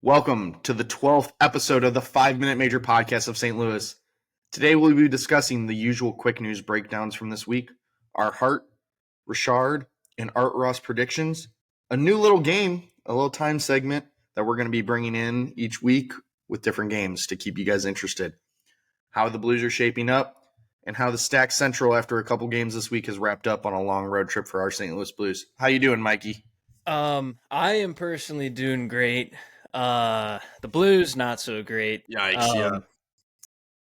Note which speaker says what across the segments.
Speaker 1: Welcome to the 12th episode of the Minute Major Podcast of St. Louis. Today we'll be discussing the usual quick news breakdowns from this week, our Hart, Richard, and Art Ross predictions, a new little game, a little time segment that we're going to be bringing in each week with different games to keep you guys interested, how the Blues are shaping up, and how the Stack Central after a couple games this week has wrapped up on a long road trip for our St. Louis Blues. How you doing, Mikey?
Speaker 2: I am personally doing great. The Blues, not so great.
Speaker 1: Yikes,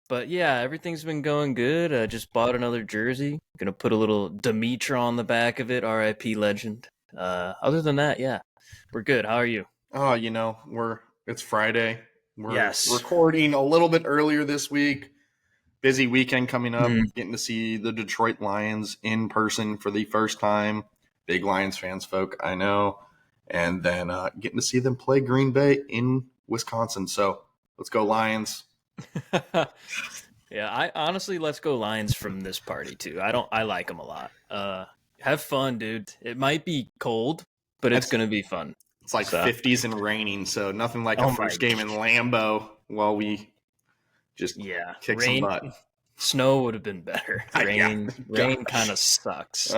Speaker 2: But yeah, everything's been going good. I just bought another jersey. Gonna put a little Dimitra on the back of it, RIP legend. Other than that, yeah, we're good. How are you?
Speaker 1: Oh, it's Friday. We're
Speaker 2: Yes.
Speaker 1: recording a little bit earlier this week. Busy weekend coming up. Getting to see the Detroit Lions in person for the first time. Big Lions fans, folk, I know. And then getting to see them play Green Bay in Wisconsin. So let's go Lions.
Speaker 2: Yeah, I honestly, let's go Lions from this party too. I like them a lot. Have fun, dude. It might be cold, but it's gonna be fun.
Speaker 1: It's like 50s and raining, so nothing like a first game in Lambeau while we just kick some butt.
Speaker 2: Snow would have been better. Rain kind of sucks.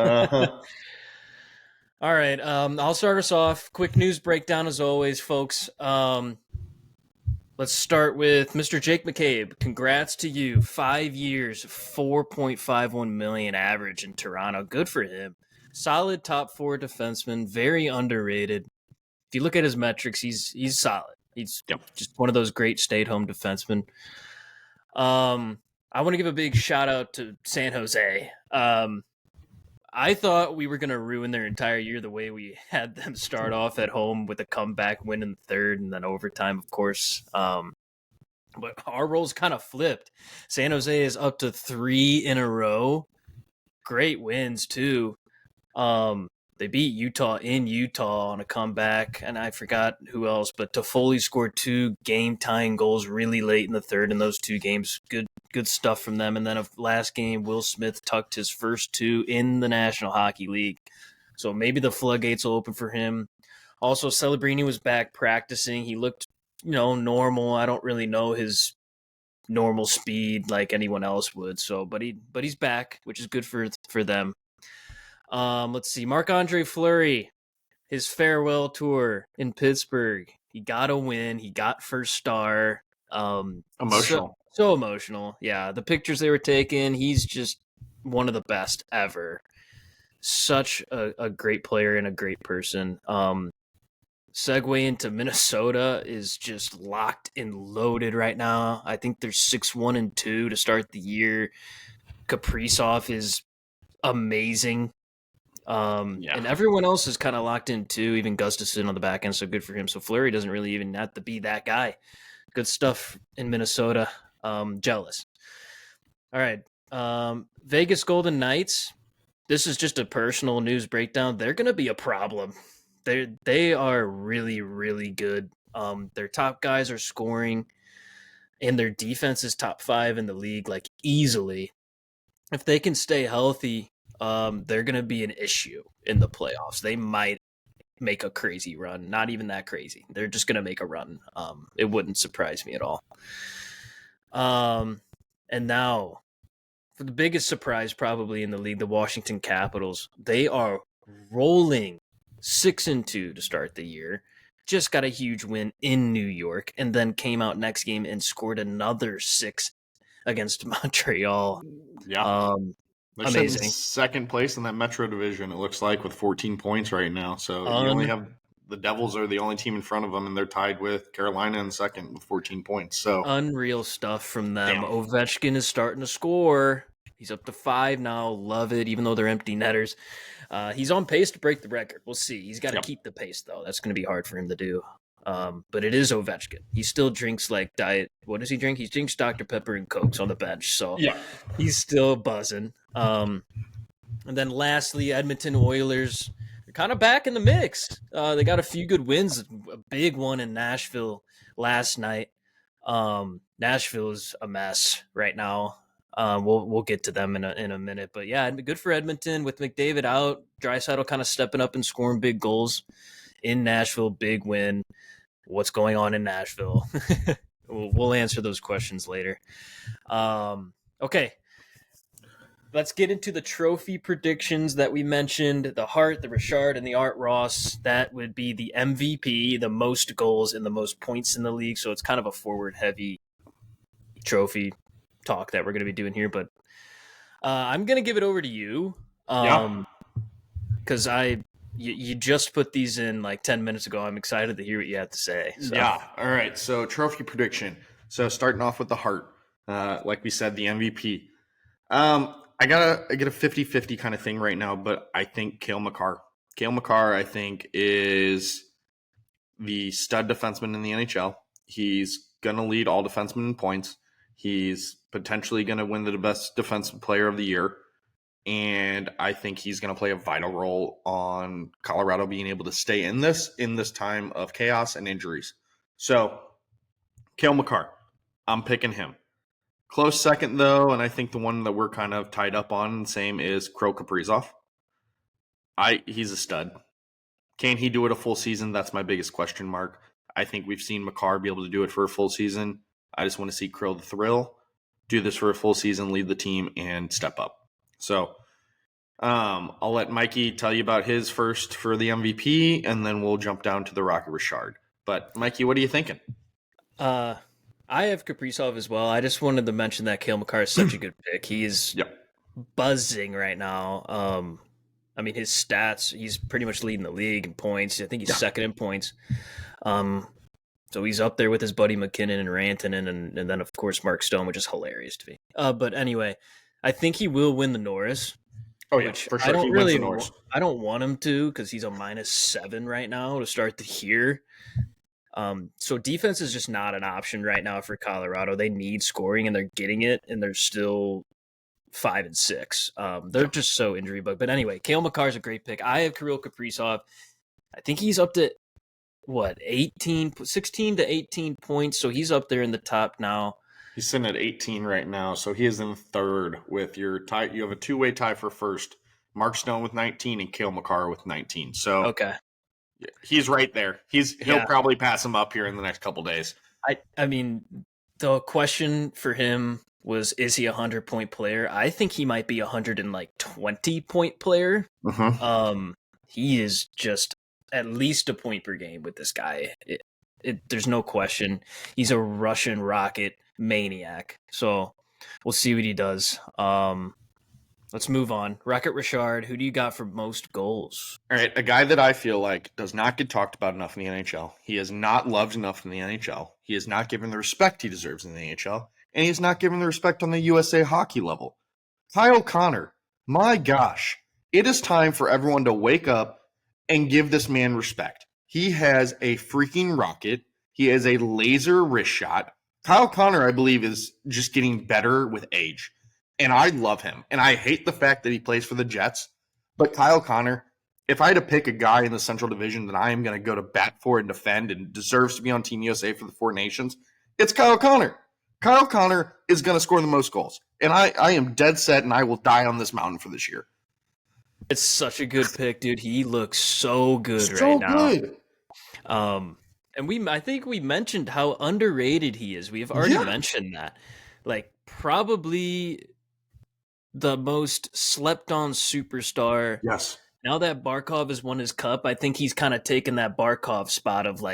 Speaker 2: All right, I'll start us off. Quick news breakdown as always, folks. Let's start with Mr. Jake McCabe. Congrats to you. 5 years, $4.51 million average in Toronto. Good for him. Solid top four defenseman, very underrated. If you look at his metrics, he's solid. He's just one of those great stay-at-home defensemen. I want to give a big shout-out to San Jose. I thought we were going to ruin their entire year the way we had them start off at home with a comeback win in the third and then overtime, of course. But our roles kind of flipped. San Jose is up to 3 in a row. Great wins, too. They beat Utah in Utah on a comeback, and I forgot who else, but Toffoli scored 2 game-tying goals really late in the third in those 2 games. Good stuff from them. And then last game, Will Smith tucked his first 2 in the National Hockey League. So maybe the floodgates will open for him. Also, Celebrini was back practicing. He looked, normal. I don't really know his normal speed like anyone else would. So, but he's back, which is good for them. Let's see. Marc-Andre Fleury, his farewell tour in Pittsburgh. He got a win. He got first star.
Speaker 1: Emotional.
Speaker 2: So emotional. Yeah, the pictures they were taking, he's just one of the best ever. Such a great player and a great person. Segue into Minnesota is just locked and loaded right now. I think they're 6-1-2 to start the year. Kaprizov is amazing. And everyone else is kind of locked in too, even Gustafsson on the back end, so good for him. So Fleury doesn't really even have to be that guy. Good stuff in Minnesota. Jealous. All right. Vegas Golden Knights. This is just a personal news breakdown. They're going to be a problem. They are really, really good. Their top guys are scoring, and their defense is top 5 in the league, like easily. If they can stay healthy, they're going to be an issue in the playoffs. They might make a crazy run. Not even that crazy. They're just going to make a run. It wouldn't surprise me at all. And now, for the biggest surprise probably in the league, the Washington Capitals. They are rolling 6-2 to start the year. Just got a huge win in New York, and then came out next game and scored another 6 against Montreal.
Speaker 1: Yeah. They're
Speaker 2: amazing.
Speaker 1: Second place in that Metro division, it looks like, with 14 points right now. So you only have the Devils are the only team in front of them, and they're tied with Carolina in second with 14 points. So
Speaker 2: unreal stuff from them. Damn. Ovechkin is starting to score. He's up to 5 now. Love it, even though they're empty netters. He's on pace to break the record. We'll see. He's got to keep the pace, though. That's going to be hard for him to do. But it is Ovechkin. He still drinks like diet. What does he drink? He drinks Dr. Pepper and Cokes on the bench. So he's still buzzing. And then lastly, Edmonton Oilers are kind of back in the mix. They got a few good wins. A big one in Nashville last night. Nashville is a mess right now. We'll get to them in a minute, but yeah, good for Edmonton with McDavid out. Draisaitl kind of stepping up and scoring big goals in Nashville. Big win. what's going on in Nashville. We'll answer those questions later. Okay. Let's get into the trophy predictions that we mentioned. The Hart, the Richard, and the Art Ross. That would be the MVP, the most goals and the most points in the league. So it's kind of a forward-heavy trophy talk that we're going to be doing here. But I'm going to give it over to you. Because you just put these in like 10 minutes ago. I'm excited to hear what you have to say. So.
Speaker 1: Yeah. All right. So trophy prediction. So starting off with the Hart, like we said, the MVP. I get a 50-50 kind of thing right now, but I think Cale Makar, I think, is the stud defenseman in the NHL. He's going to lead all defensemen in points. He's potentially going to win the best defensive player of the year. And I think he's going to play a vital role on Colorado being able to stay in this time of chaos and injuries. So, Cale Makar, I'm picking him. Close second, though, and I think the one that we're kind of tied up on, same, is Kirill Kaprizov. He's a stud. Can he do it a full season? That's my biggest question mark. I think we've seen Makar be able to do it for a full season. I just want to see Kirill the Thrill do this for a full season, lead the team, and step up. So I'll let Mikey tell you about his first for the MVP, and then we'll jump down to the Rocket Richard. But, Mikey, what are you thinking?
Speaker 2: I have Kaprizov as well. I just wanted to mention that Cale Makar is such a good pick. He is buzzing right now. I mean, his stats, he's pretty much leading the league in points. I think he's second in points. So he's up there with his buddy McKinnon and Rantanen and then, of course, Mark Stone, which is hilarious to me. But anyway, I think he will win the Norris.
Speaker 1: Oh, yeah, for sure.
Speaker 2: I don't want him to because he's a -7 right now to start the year. So defense is just not an option right now for Colorado. They need scoring, and they're getting it, and they're still 5-6. They're just so injury bug. But anyway, Cale Makar is a great pick. I have Kirill Kaprizov. I think he's up to, 16 to 18 points, so he's up there in the top now.
Speaker 1: He's sitting at 18 right now, so he is in third with your tie. You have a two-way tie for first. Mark Stone with 19 and Cale Makar with 19. So
Speaker 2: okay.
Speaker 1: He's right there. He'll probably pass him up here in the next couple days.
Speaker 2: I mean, the question for him was, is he a 100-point player? I think he might be a 120-point player.
Speaker 1: Mm-hmm.
Speaker 2: He is just at least a point per game with this guy. There's no question. He's a Russian rocket maniac. So we'll see what he does. Let's move on. Rocket Richard, who do you got for most goals?
Speaker 1: All right, a guy that I feel like does not get talked about enough in the NHL. He is not loved enough in the NHL. He is not given the respect he deserves in the NHL, and he's not given the respect on the USA hockey level. Kyle Connor, my gosh, it is time for everyone to wake up and give this man respect. He has a freaking rocket. He has a laser wrist shot. Kyle Connor, I believe, is just getting better with age. And I love him. And I hate the fact that he plays for the Jets. But Kyle Connor, if I had to pick a guy in the Central Division that I am going to go to bat for and defend and deserves to be on Team USA for the Four Nations, it's Kyle Connor. Kyle Connor is going to score the most goals. And I am dead set, and I will die on this mountain for this year.
Speaker 2: It's such a good pick, dude. He looks so good right now.
Speaker 1: So good.
Speaker 2: And I think we mentioned how underrated he is. We have already mentioned that. Like, probably the most slept-on superstar.
Speaker 1: Yes.
Speaker 2: Now that Barkov has won his cup, I think he's kind of taken that Barkov spot of,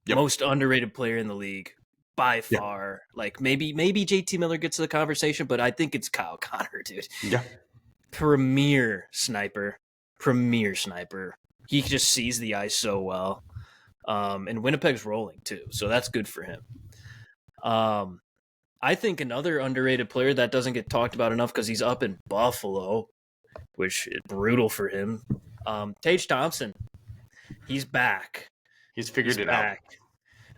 Speaker 2: most underrated player in the league by far. Like, maybe JT Miller gets to the conversation, but I think it's Kyle Connor, dude.
Speaker 1: Yeah.
Speaker 2: Premier sniper. He just sees the ice so well. And Winnipeg's rolling, too, so that's good for him. I think another underrated player that doesn't get talked about enough because he's up in Buffalo, which is brutal for him. Tage Thompson, he's back.
Speaker 1: He's figured it out.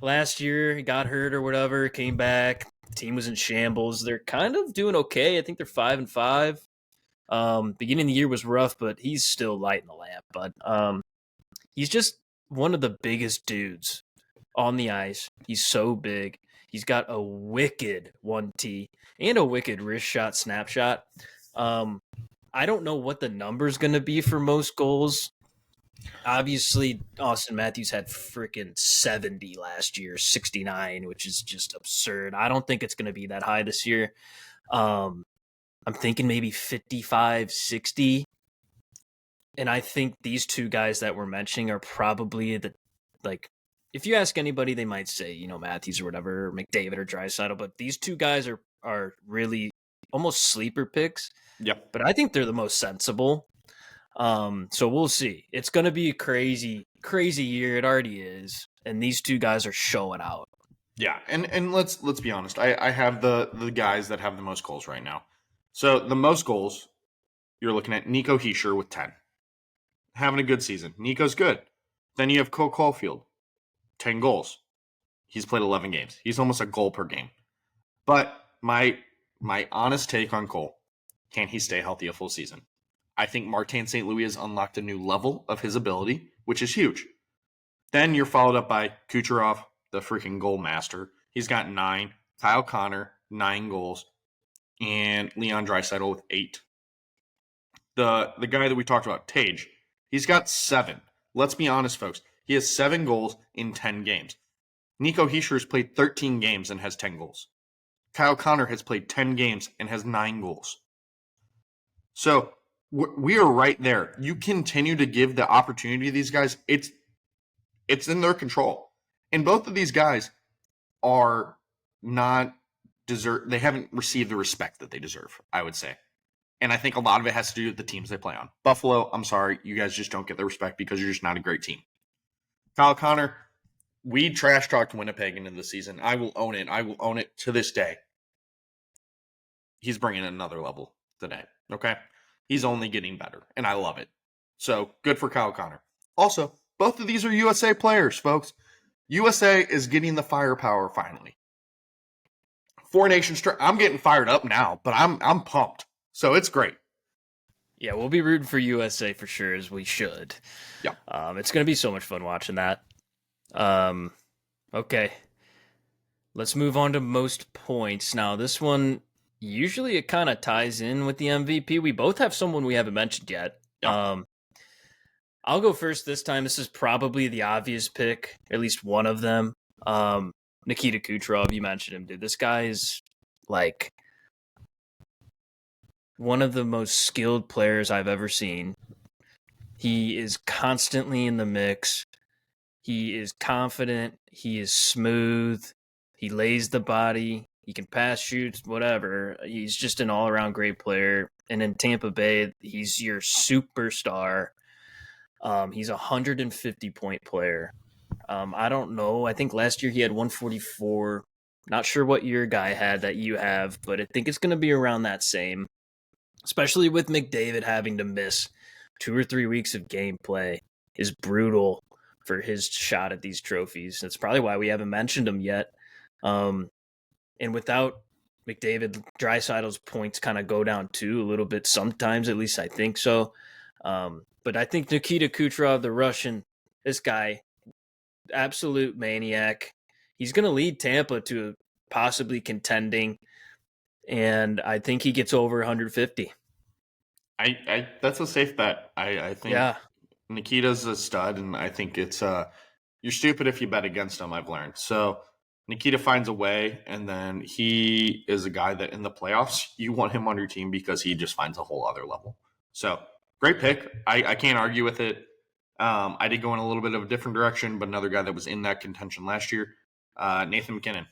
Speaker 2: Last year, he got hurt or whatever, came back. The team was in shambles. They're kind of doing okay. I think they're 5-5. Beginning of the year was rough, but he's still lighting the lamp. But he's just one of the biggest dudes on the ice. He's so big. He's got a wicked 1T and a wicked wrist shot snapshot. I don't know what the number's going to be for most goals. Obviously, Austin Matthews had freaking 70 last year, 69, which is just absurd. I don't think it's going to be that high this year. I'm thinking maybe 55, 60. And I think these two guys that we're mentioning are probably if you ask anybody, they might say, Matthews or whatever, or McDavid or Draisaitl, but these two guys are really almost sleeper picks.
Speaker 1: Yep.
Speaker 2: But I think they're the most sensible. So we'll see. It's going to be a crazy, crazy year. It already is. And these two guys are showing out.
Speaker 1: Yeah, and let's be honest. I have the guys that have the most goals right now. So the most goals, you're looking at Nico Hischier with 10. Having a good season. Nico's good. Then you have Cole Caulfield, 10 goals. He's played 11 games. He's almost a goal per game. But my honest take on Cole, can he stay healthy a full season? I think Martin St. Louis has unlocked a new level of his ability, which is huge. Then you're followed up by Kucherov, the freaking goal master. He's got 9. Kyle Connor, 9 goals. And Leon Draisaitl with 8. The guy that we talked about, Tage, he's got 7. Let's be honest, folks. He has 7 goals in 10 games. Nico Hischier has played 13 games and has 10 goals. Kyle Connor has played 10 games and has 9 goals. So we are right there. You continue to give the opportunity to these guys. It's in their control. And both of these guys are not they haven't received the respect that they deserve, I would say. And I think a lot of it has to do with the teams they play on. Buffalo, I'm sorry, you guys just don't get the respect because you're just not a great team. Kyle Connor, we trash talked Winnipeg into the season. I will own it. I will own it to this day. He's bringing another level today, okay? He's only getting better, and I love it. So, good for Kyle Connor. Also, both of these are USA players, folks. USA is getting the firepower finally. 4 nations straight. I'm getting fired up now, but I'm pumped. So, it's great.
Speaker 2: Yeah, we'll be rooting for USA for sure, as we should.
Speaker 1: Yeah.
Speaker 2: It's going to be so much fun watching that. Okay. Let's move on to most points. Now, this one, usually it kind of ties in with the MVP. We both have someone we haven't mentioned yet.
Speaker 1: Yeah.
Speaker 2: I'll go first this time. This is probably the obvious pick, at least one of them. Nikita Kucherov, you mentioned him, dude. This guy is like one of the most skilled players I've ever seen. He is constantly in the mix. He is confident. He is smooth. He lays the body. He can pass, shoot, whatever. He's just an all-around great player. And in Tampa Bay, he's your superstar. He's a 150-point player. I don't know. I think last year he had 144. Not sure what your guy had that you have, but I think it's going to be around that same. Especially with McDavid having to miss 2 or 3 weeks of gameplay is brutal for his shot at these trophies. That's probably why we haven't mentioned him yet. And without McDavid, Draisaitl's points kind of go down too a little bit sometimes, at least I think so. But I think Nikita Kucherov, the Russian, this guy, absolute maniac. He's going to lead Tampa to possibly contending, and I think he gets over 150.
Speaker 1: I that's a safe bet. I think Nikita's a stud, and I think it's you're stupid if you bet against him, I've learned. So Nikita finds a way, and then he is a guy that in the playoffs, you want him on your team because he just finds a whole other level. So great pick. I can't argue with it. I did go in a little bit of a different direction, but another guy that was in that contention last year, Nathan McKinnon.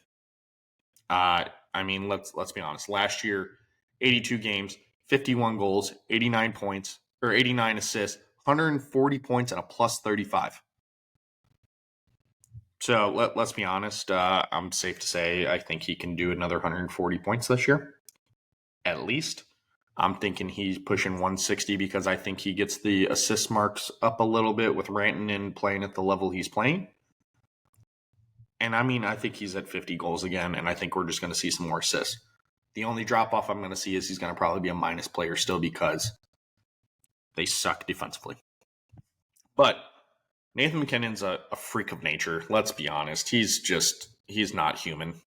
Speaker 1: I mean, let's be honest. Last year, 82 games, 51 goals, 89 points, or 89 assists, 140 points, and a plus 35. So let's be honest. I'm safe to say I think he can do another 140 points this year, at least. I'm thinking he's pushing 160 because I think he gets the assist marks up a little bit with Rantanen playing at the level he's playing. And I mean, I think he's at 50 goals again, and I think we're just going to see some more assists. The only drop-off I'm going to see is he's going to probably be a minus player still because they suck defensively. But Nathan McKinnon's a freak of nature. Let's be honest. He's not human.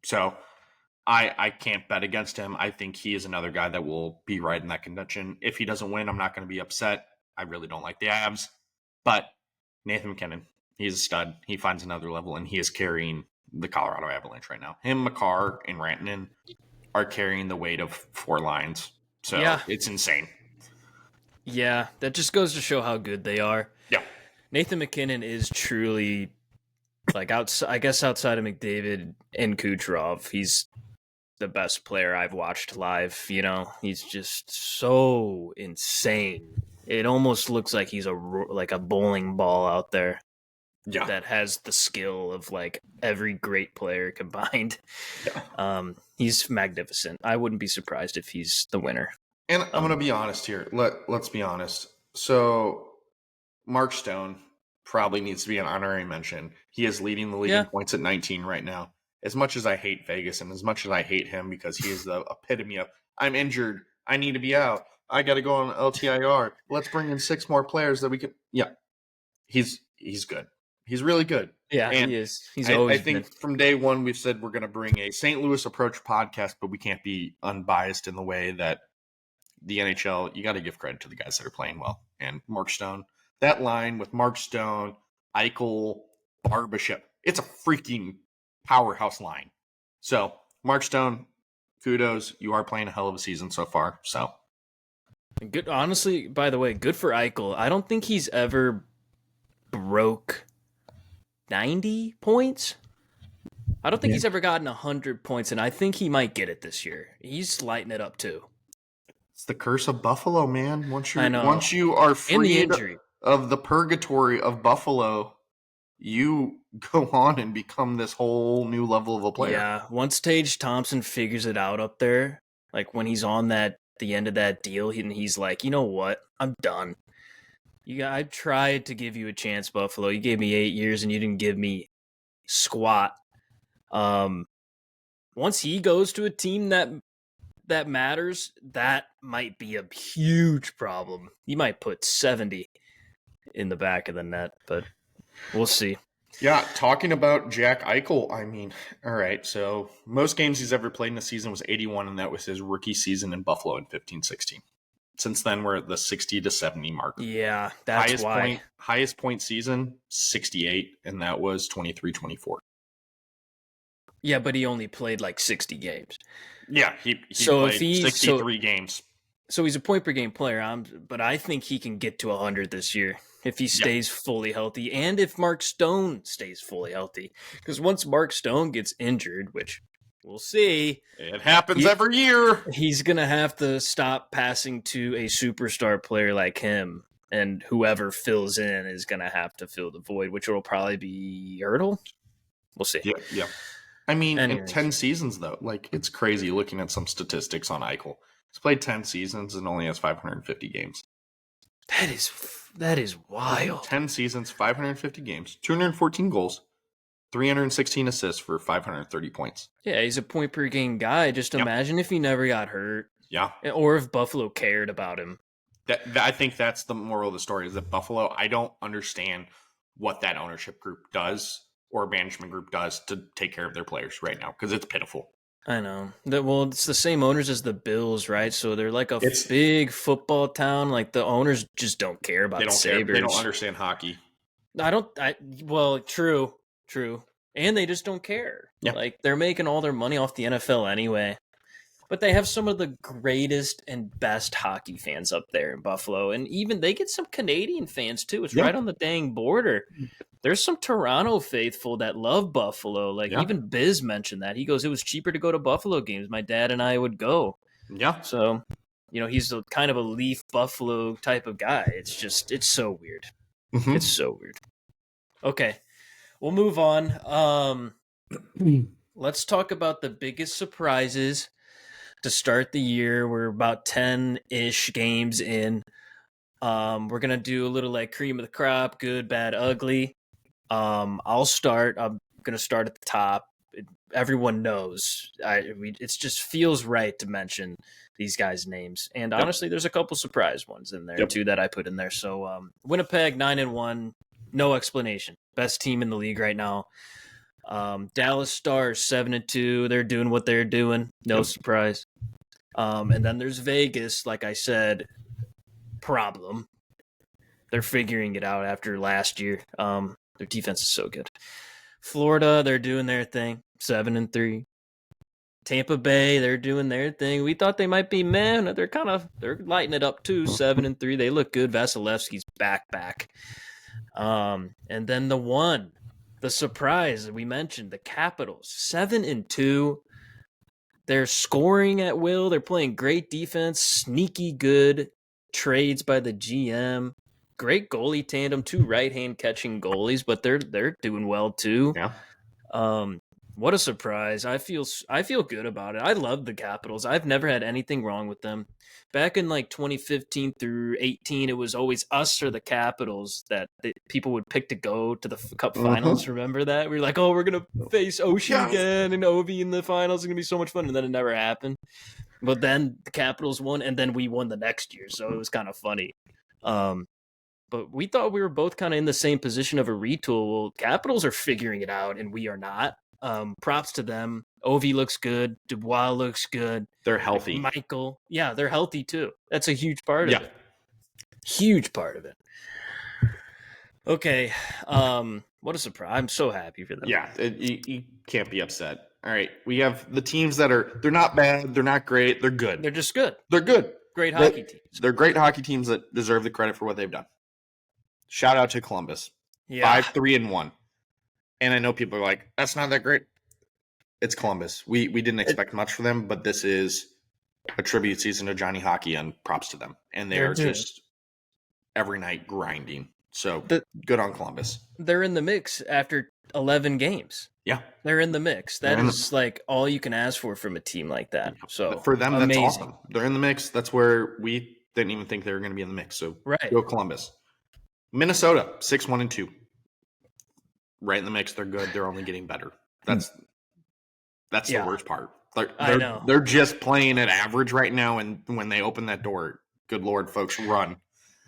Speaker 1: So I can't bet against him. I think he is another guy that will be right in that contention. If he doesn't win, I'm not going to be upset. I really don't like the Avs. But Nathan McKinnon, he's a stud. He finds another level, and he is carrying the Colorado Avalanche right now. Him, McCarr, and Rantanen are carrying the weight of 4 lines. So it's insane.
Speaker 2: Yeah, that just goes to show how good they are.
Speaker 1: Yeah.
Speaker 2: Nathan McKinnon is truly, like, I guess outside of McDavid and Kucherov, he's the best player I've watched live. You know, he's just so insane. It almost looks like he's like a bowling ball out there.
Speaker 1: Yeah.
Speaker 2: That has the skill of like every great player combined.
Speaker 1: Yeah.
Speaker 2: He's magnificent. I wouldn't be surprised if he's the winner.
Speaker 1: And I'm going to be honest here. Let's be honest. So Mark Stone probably needs to be an honorary mention. He is leading the league in points at 19 right now. As much as I hate Vegas and as much as I hate him because he is the epitome of, I'm injured, I need to be out, I got to go on LTIR, let's bring in 6 more players that we can. Yeah, he's good. He's really good.
Speaker 2: Yeah,
Speaker 1: and
Speaker 2: he is. He's always
Speaker 1: I think from day one we've said we're going to bring a St. Louis approach podcast, but we can't be unbiased in the way that the NHL, you got to give credit to the guys that are playing well. And Mark Stone, that line with Mark Stone, Eichel, Barbashev, it's a freaking powerhouse line. So Mark Stone, kudos. You are playing a hell of a season so far. So
Speaker 2: good. Honestly, by the way, good for Eichel. I don't think he's ever broke 90 points. I don't think he's ever gotten 100 points, and I think he might get it this year. He's lighting it up too.
Speaker 1: It's the curse of Buffalo, man. Once you are free of the purgatory of Buffalo, you go on and become this whole new level of a player.
Speaker 2: Yeah, once Tage Thompson figures it out up there, like when he's on the end of that deal, he's like, you know what? I'm done. I tried to give you a chance, Buffalo. You gave me 8 years and you didn't give me squat. Once he goes to a team that matters, that might be a huge problem. You might put 70 in the back of the net, but we'll see.
Speaker 1: Yeah, talking about Jack Eichel, I mean, all right, so most games he's ever played in a season was 81, and that was his rookie season in Buffalo in 15-16. Since then, we're at the 60 to 70 mark.
Speaker 2: Yeah, that's why.
Speaker 1: Highest point season, 68, and that was 23-24.
Speaker 2: Yeah, but he only played like 60 games.
Speaker 1: Yeah, he played 63 games.
Speaker 2: So he's a point per game player, but I think he can get to 100 this year if he stays fully healthy and if Mark Stone stays fully healthy. Because once Mark Stone gets injured, which we'll see.
Speaker 1: It happens every year.
Speaker 2: He's going to have to stop passing to a superstar player like him, and whoever fills in is going to have to fill the void, which will probably be Hurdle. We'll see.
Speaker 1: Yeah. I mean, in 10 seasons, though, like, it's crazy looking at some statistics on Eichel. He's played 10 seasons and only has 550 games.
Speaker 2: That is wild.
Speaker 1: 10 seasons, 550 games, 214 goals, 316 assists for 530 points.
Speaker 2: Yeah, he's a point per game guy. Just imagine if he never got hurt.
Speaker 1: Yeah.
Speaker 2: Or if Buffalo cared about him.
Speaker 1: I think that's the moral of the story, is that Buffalo, I don't understand what that ownership group does or management group does to take care of their players right now, because it's pitiful.
Speaker 2: I know. Well, it's the same owners as the Bills, right? So they're like a big football town. Like, the owners just don't care about the Sabres.
Speaker 1: They don't understand hockey.
Speaker 2: Well, true. And they just don't care.
Speaker 1: Yeah.
Speaker 2: Like, they're making all their money off the NFL anyway. But they have some of the greatest and best hockey fans up there in Buffalo. And even they get some Canadian fans, too. It's right on the dang border. There's some Toronto faithful that love Buffalo. Like, even Biz mentioned that. He goes, it was cheaper to go to Buffalo games. My dad and I would go.
Speaker 1: Yeah.
Speaker 2: So, he's kind of a Leaf Buffalo type of guy. It's so weird. Mm-hmm. It's so weird. Okay. We'll move on. Let's talk about the biggest surprises to start the year. We're about 10-ish games in. We're going to do a little like cream of the crop, good, bad, ugly. I'll start. I'm going to start at the top. Everyone knows. It just feels right to mention these guys' names. And honestly, there's a couple surprise ones in there too that I put in there. So Winnipeg 9-1, no explanation. Best team in the league right now. Dallas Stars 7-2. They're doing what they're doing. No surprise. And then there's Vegas, like I said, problem. they're figuring it out after last year. Their defense is so good. Florida, they're doing their thing, 7-3. Tampa Bay, they're doing their thing. We thought they might be they're lighting it up too, 7-3. They look good. Vasilevsky's back. And then the surprise we mentioned, the Capitals, 7-2. They're scoring at will. They're playing great defense, sneaky good trades by the GM. Great goalie tandem, 2 right-hand catching goalies, but they're doing well too.
Speaker 1: Yeah.
Speaker 2: What a surprise. I feel good about it. I love the Capitals. I've never had anything wrong with them. Back in like 2015 through 18, it was always us or the Capitals that people would pick to go to the Cup Finals. Remember that? We were like, oh, we're going to face Oshie again and Ovi in the finals. It's going to be so much fun. And then it never happened. But then the Capitals won, and then we won the next year. So it was kind of funny. But we thought we were both kind of in the same position of a retool. Well, Capitals are figuring it out, and we are not. Props to them. Ovi looks good. Dubois looks good.
Speaker 1: They're healthy.
Speaker 2: Michael. Yeah, they're healthy too. That's a huge part of it. Huge part of it. Okay. What a surprise. I'm so happy for them.
Speaker 1: Yeah, you can't be upset. All right. We have the teams that they're not bad. They're not great. They're good.
Speaker 2: They're just good.
Speaker 1: They're good.
Speaker 2: Great hockey teams.
Speaker 1: They're great hockey teams that deserve the credit for what they've done. Shout out to Columbus.
Speaker 2: Yeah.
Speaker 1: 5-3-1. And I know people are like, that's not that great. It's Columbus. We didn't expect much from them, but this is a tribute season to Johnny Hockey, and props to them. And they are just every night grinding. So good on Columbus.
Speaker 2: They're in the mix after 11 games.
Speaker 1: Yeah.
Speaker 2: They're in the mix. That is like all you can ask for from a team like that. So
Speaker 1: for them,
Speaker 2: amazing.
Speaker 1: That's awesome. They're in the mix. That's where we didn't even think they were going to be in the mix. So go Columbus. Minnesota, 6-1-2. Right in the mix. They're good. They're only getting better. That's the worst part.
Speaker 2: I know.
Speaker 1: They're just playing at average right now, and when they open that door, good Lord, folks, run.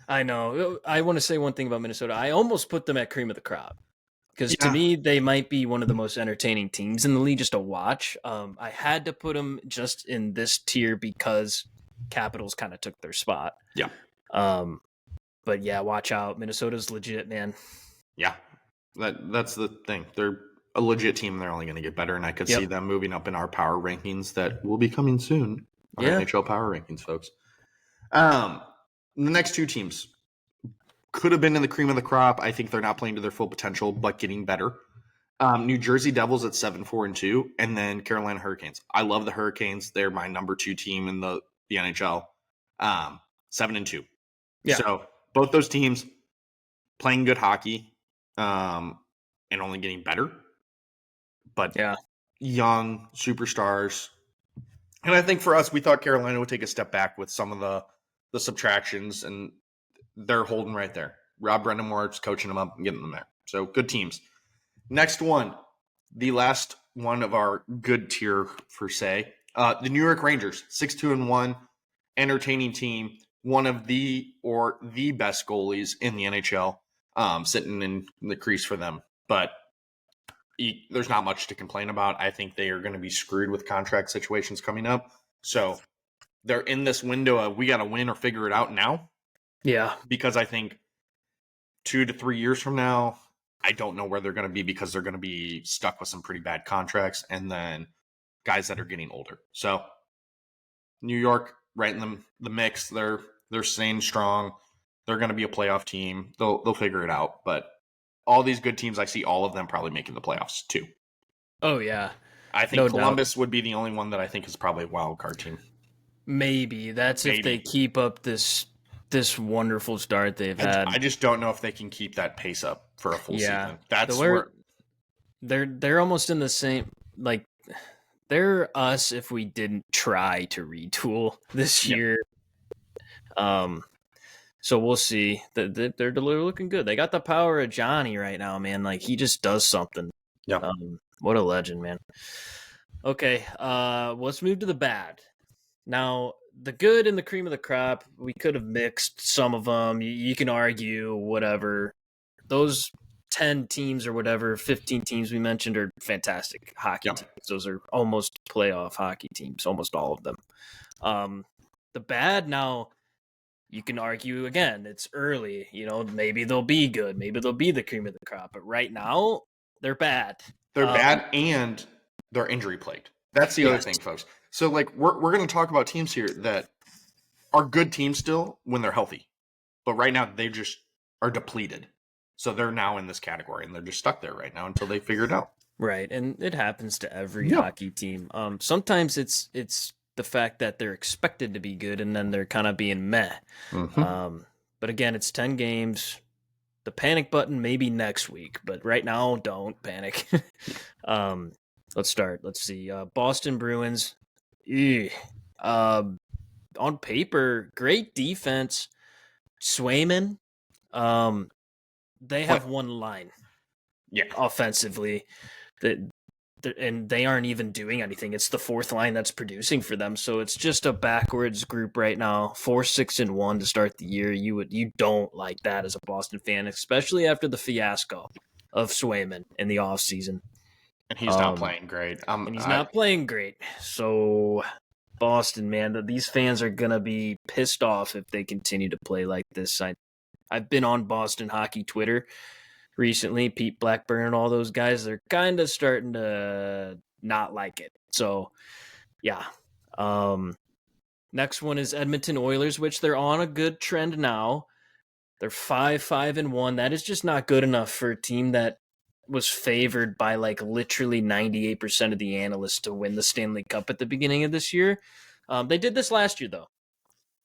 Speaker 2: I know. I want to say one thing about Minnesota. I almost put them at cream of the crop because to me, they might be one of the most entertaining teams in the league just to watch. I had to put them just in this tier because Capitals kind of took their spot.
Speaker 1: Yeah.
Speaker 2: But yeah, watch out. Minnesota's legit, man.
Speaker 1: Yeah. That's the thing. They're a legit team. They're only going to get better, and I could see them moving up in our power rankings that will be coming soon. Our NHL power rankings, folks. The next two teams could have been in the cream of the crop. I think they're not playing to their full potential, but getting better. New Jersey Devils at 7-4-2, and then Carolina Hurricanes. I love the Hurricanes. They're my number 2 team in the NHL. 7-2.
Speaker 2: Yeah.
Speaker 1: So both those teams playing good hockey, and only getting better. But young superstars. And I think for us, we thought Carolina would take a step back with some of the subtractions, and they're holding right there. Rob Brendamore coaching them up and getting them there. So good teams. Next one, the last one of our good tier, per se. The New York Rangers, 6-2-1, entertaining team. One of the best goalies in the NHL, sitting in the crease for them. But there's not much to complain about. I think they are going to be screwed with contract situations coming up. So they're in this window of we got to win or figure it out now.
Speaker 2: Yeah.
Speaker 1: Because I think 2 to 3 years from now, I don't know where they're going to be because they're going to be stuck with some pretty bad contracts and then guys that are getting older. So New York, right in the mix. They're staying strong. They're going to be a playoff team. They'll figure it out. But all these good teams, I see all of them probably making the playoffs too.
Speaker 2: Oh, yeah.
Speaker 1: I think Columbus would be the only one that I think is probably a wild card team.
Speaker 2: Maybe. If they keep up this wonderful start they've had.
Speaker 1: I just don't know if they can keep that pace up for a full season. That's where
Speaker 2: they're almost in the same, like, they're us if we didn't try to retool this year. So we'll see. They're looking good. They got the power of Johnny right now, man. Like, he just does something.
Speaker 1: Yeah.
Speaker 2: What a legend, man. Okay, let's move to the bad. Now, the good and the cream of the crop, we could have mixed some of them. You can argue, whatever. Those 10 teams or whatever, 15 teams we mentioned are fantastic hockey teams. Those are almost playoff hockey teams, almost all of them. The bad now, you can argue again, it's early. Maybe they'll be good. Maybe they'll be the cream of the crop. But right now, they're bad.
Speaker 1: They're bad and they're injury plagued. That's the other thing, folks. So, like, we're going to talk about teams here that are good teams still when they're healthy. But right now, they just are depleted. So they're now in this category, and they're just stuck there right now until they figure it out.
Speaker 2: Right, and it happens to every hockey team. Sometimes it's the fact that they're expected to be good, and then they're kind of being meh.
Speaker 1: Mm-hmm.
Speaker 2: But again, it's 10 games. The panic button maybe next week, but right now, don't panic. Let's start. Let's see. Boston Bruins. On paper, great defense. Swayman. They have one line.
Speaker 1: Yeah.
Speaker 2: Offensively. And they aren't even doing anything. It's the fourth line that's producing for them. So it's just a backwards group right now. 4-6-1 to start the year. You don't like that as a Boston fan, especially after the fiasco of Swayman in the offseason.
Speaker 1: And he's not playing great.
Speaker 2: Not playing great. So Boston, man, these fans are gonna be pissed off if they continue to play like this. I've been on Boston hockey Twitter recently. Pete Blackburn and all those guys, they're kind of starting to not like it. So, yeah. Next one is Edmonton Oilers, which they're on a good trend now. They're 5-5-1. That is just not good enough for a team that was favored by like literally 98% of the analysts to win the Stanley Cup at the beginning of this year. They did this last year, though.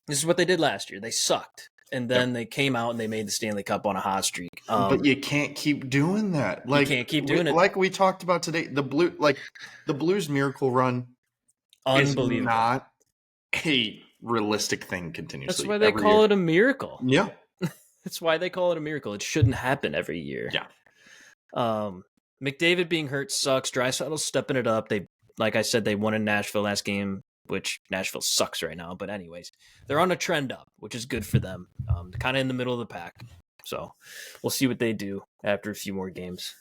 Speaker 2: This is what they did last year. They sucked. And then they came out and they made the Stanley Cup on a hot streak.
Speaker 1: But you can't keep doing that. Like,
Speaker 2: you can't keep doing it.
Speaker 1: Like we talked about today, the Blues miracle run is not a realistic thing continuously.
Speaker 2: That's why they call it a miracle.
Speaker 1: Yeah.
Speaker 2: That's why they call it a miracle. It shouldn't happen every year.
Speaker 1: Yeah.
Speaker 2: McDavid being hurt sucks. Draisaitl's stepping it up. Like I said, they won in Nashville last game, which Nashville sucks right now. But anyways, they're on a trend up, which is good for them. Kind of in the middle of the pack. So we'll see what they do after a few more games.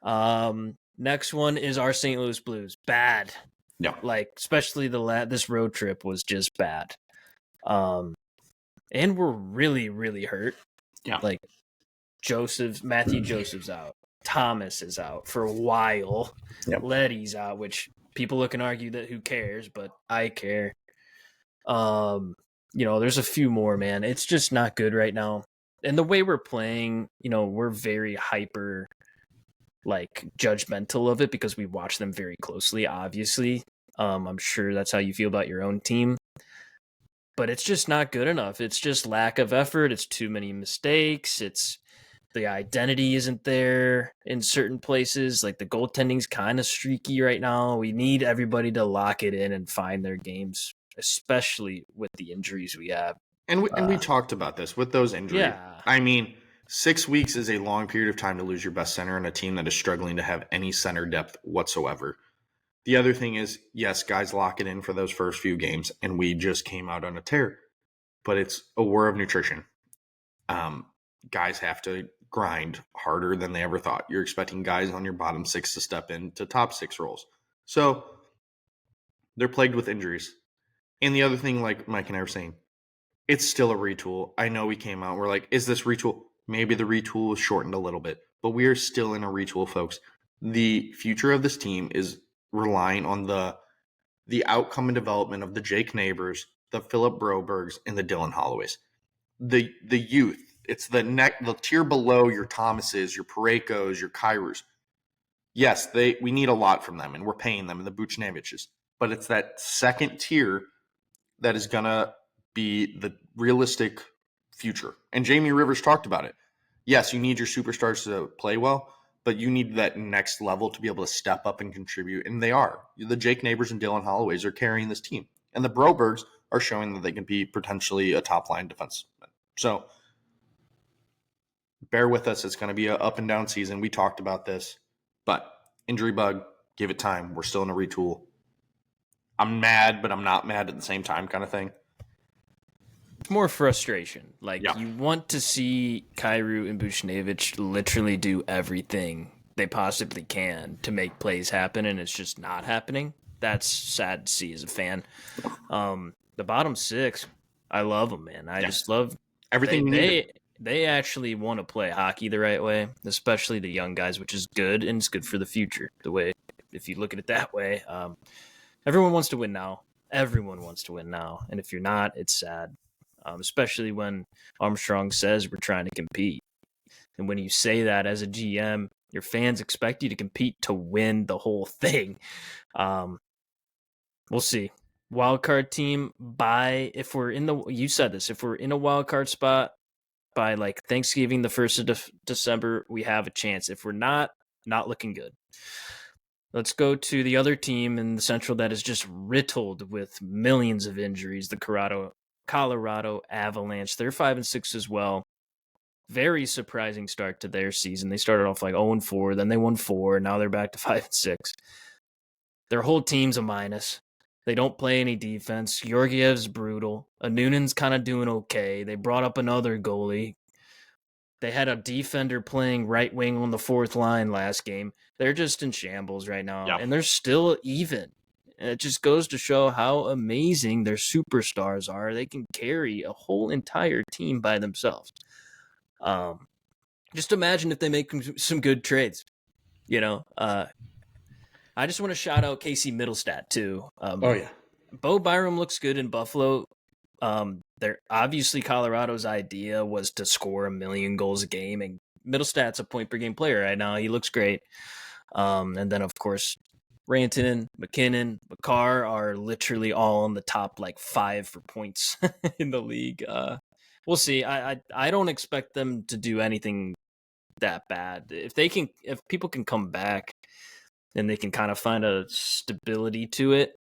Speaker 2: Next one is our St. Louis Blues. Bad.
Speaker 1: Yeah.
Speaker 2: Like, especially this road trip was just bad. And we're really, really hurt.
Speaker 1: Yeah.
Speaker 2: Like, Matthew Joseph's out. Thomas is out for a while.
Speaker 1: Yep.
Speaker 2: Leddy's out, which people can argue that who cares, but I care. There's a few more, man. It's just not good right now. And the way we're playing, we're very hyper, like, judgmental of it because we watch them very closely, obviously. I'm sure that's how you feel about your own team. But it's just not good enough. It's just lack of effort. It's too many mistakes. The identity isn't there in certain places. Like, the goaltending's kind of streaky right now. We need everybody to lock it in and find their games, especially with the injuries we have.
Speaker 1: And we talked about this with those injuries.
Speaker 2: Yeah.
Speaker 1: I mean, 6 weeks is a long period of time to lose your best center in a team that is struggling to have any center depth whatsoever. The other thing is, yes, guys lock it in for those first few games, and we just came out on a tear. But it's a war of nutrition. Guys have to grind harder than they ever thought. You're expecting guys on your bottom six to step into top six roles. So they're plagued with injuries. And the other thing, like Mike and I were saying, it's still a retool. I know we came out, we're like, is this retool? Maybe the retool is shortened a little bit, but we are still in a retool, folks. The future of this team is relying on the outcome and development of the Jake Neighbors, the Philip Brobergs, and the Dylan Holloways. The youth. It's the tier below your Thomases, your Parekos, your Kyrus. Yes, we need a lot from them, and we're paying them, and the Buchneviches. But it's that second tier that is going to be the realistic future. And Jamie Rivers talked about it. Yes, you need your superstars to play well, but you need that next level to be able to step up and contribute, and they are. The Jake Neighbors and Dylan Holloways are carrying this team, and the Brobergs are showing that they can be potentially a top-line defenseman. So bear with us. It's going to be an up and down season. We talked about this, but injury bug, give it time. We're still in a retool. I'm mad, but I'm not mad at the same time kind of thing.
Speaker 2: It's more frustration. Like, you want to see Kyrou and Buchnevich literally do everything they possibly can to make plays happen, and it's just not happening. That's sad to see as a fan. The bottom six, I love them, man. I just love
Speaker 1: everything we needed.
Speaker 2: They actually want to play hockey the right way, especially the young guys, which is good, and it's good for the future. The way, if you look at it that way, everyone wants to win now. Everyone wants to win now, and if you're not, it's sad. Especially when Armstrong says we're trying to compete, and when you say that as a GM, your fans expect you to compete to win the whole thing. We'll see. Wild card team if we're in a wild card spot by like Thanksgiving, the 1st of December, we have a chance. If we're not looking good. Let's go to the other team in the Central that is just riddled with millions of injuries, the Colorado Avalanche. They're 5-6 as well. Very surprising start to their season. They started off like 0-4, then they won 4, now they're back to 5-6. Their whole team's a minus. They don't play any defense. Georgiev's brutal. Anunen's kind of doing okay. They brought up another goalie. They had a defender playing right wing on the 4th line last game. They're just in shambles right now, and they're still even. And it just goes to show how amazing their superstars are. They can carry a whole entire team by themselves. Just imagine if they make some good trades. I just want to shout out Casey Middlestat too. Bo Byram looks good in Buffalo. Obviously Colorado's idea was to score 1 million goals a game, and Middlestat's a point per game player right now. He looks great. And then of course Rantanen, McKinnon, Makar are literally all in the top like 5 for points in the league. We'll see. I don't expect them to do anything that bad. If people can come back and they can kind of find a stability to it,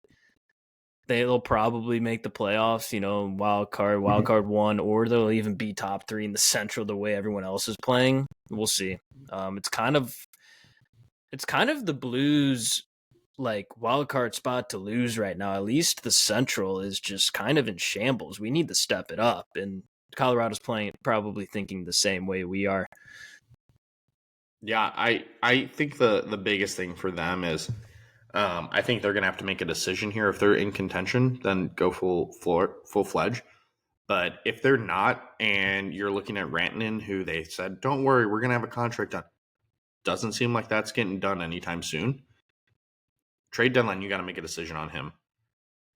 Speaker 2: they'll probably make the playoffs, wild card 1, or they'll even be top 3 in the Central the way everyone else is playing. We'll see. It's kind of the Blues like wild card spot to lose right now. At least the Central is just kind of in shambles. We need to step it up, and Colorado's probably thinking the same way we are.
Speaker 1: Yeah, I think the biggest thing for them is I think they're going to have to make a decision here. If they're in contention, then go full-fledged. But if they're not, and you're looking at Rantanen, who they said, don't worry, we're going to have a contract done. Doesn't seem like that's getting done anytime soon. Trade deadline, you got to make a decision on him.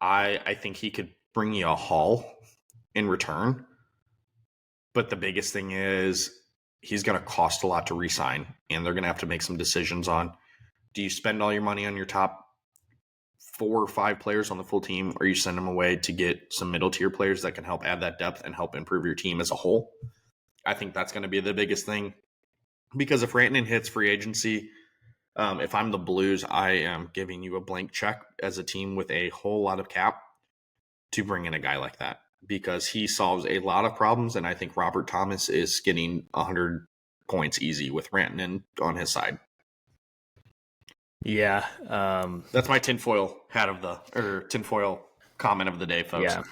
Speaker 1: I think he could bring you a haul in return. But the biggest thing is he's going to cost a lot to re-sign, and they're going to have to make some decisions on, do you spend all your money on your top 4 or 5 players on the full team, or you send them away to get some middle tier players that can help add that depth and help improve your team as a whole? I think that's going to be the biggest thing, because if Rantanen hits free agency, if I'm the Blues, I am giving you a blank check as a team with a whole lot of cap to bring in a guy like that, because he solves a lot of problems, and I think Robert Thomas is getting 100 points easy with Rantanen on his side.
Speaker 2: Yeah.
Speaker 1: That's my tinfoil comment of the day, folks.
Speaker 2: Yeah.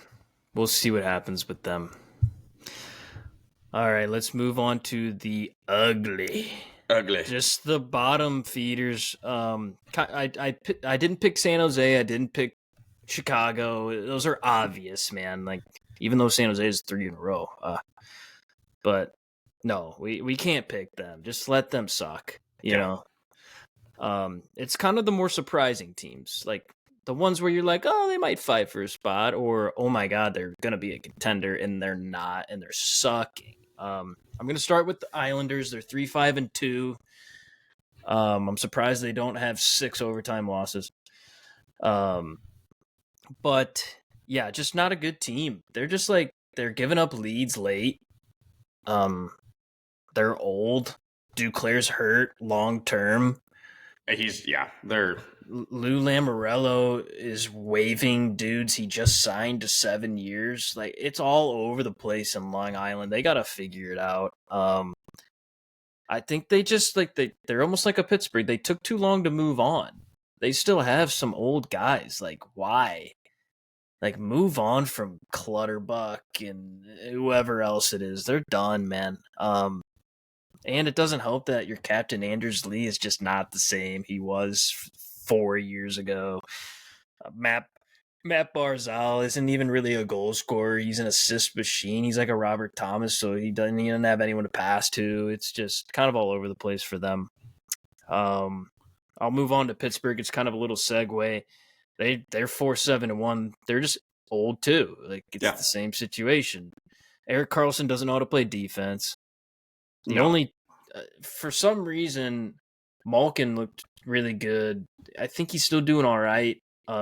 Speaker 2: We'll see what happens with them. All right, let's move on to the ugly. Just the bottom feeders. I didn't pick San Jose. I didn't pick Chicago. Those are obvious, man. Like, even though San Jose is 3 in a row. But no, we can't pick them. Just let them suck. You know? It's kind of the more surprising teams. Like, the ones where you're like, oh, they might fight for a spot, or, oh my God, they're going to be a contender, and they're not, and they're sucking. I'm going to start with the Islanders. They're 3-5-2. I'm surprised they don't have 6 overtime losses. But yeah, just not a good team. They're just like, they're giving up leads late. They're old. Duclair's hurt long term. Lou Lamoriello is waiving dudes he just signed to 7 years. Like, it's all over the place in Long Island. They got to figure it out. I think they just they're almost like a Pittsburgh. They took too long to move on. They still have some old guys. Like, why? Like, move on from Clutterbuck and whoever else it is. They're done, man. And it doesn't help that your captain, Anders Lee, is just not the same he was 4 years ago. Matt Matt Barzal isn't even really a goal scorer. He's an assist machine. He's like a Robert Thomas, so he doesn't even have anyone to pass to. It's just kind of all over the place for them. I'll move on to Pittsburgh. It's kind of a little segue. They're 4-7-1. They're just old too. Like it's the same situation. Erik Karlsson doesn't know how to play defense. For some reason, Malkin looked really good. I think he's still doing all right.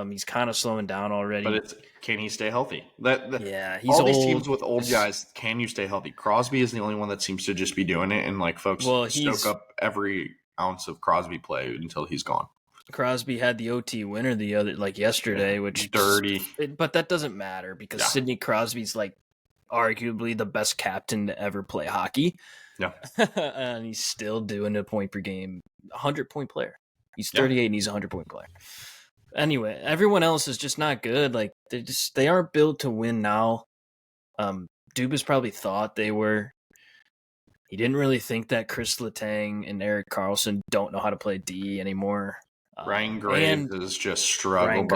Speaker 2: He's kind of slowing down already.
Speaker 1: But can he stay healthy?
Speaker 2: He's
Speaker 1: all
Speaker 2: old.
Speaker 1: These teams with old guys, can you stay healthy? Crosby is the only one that seems to just be doing it, and like folks stoke up every ounce of Crosby play until he's gone.
Speaker 2: Crosby had the OT winner yesterday, which
Speaker 1: dirty.
Speaker 2: But that doesn't matter because Sidney Crosby's like arguably the best captain to ever play hockey.
Speaker 1: Yeah,
Speaker 2: and he's still doing a point per game, 100-point player. He's 38 and he's a 100-point player. Anyway, everyone else is just not good. Like they aren't built to win now. Dubas probably thought they were. He didn't really think that Chris Letang and Erik Karlsson don't know how to play D anymore.
Speaker 1: Ryan Graves is just struggle.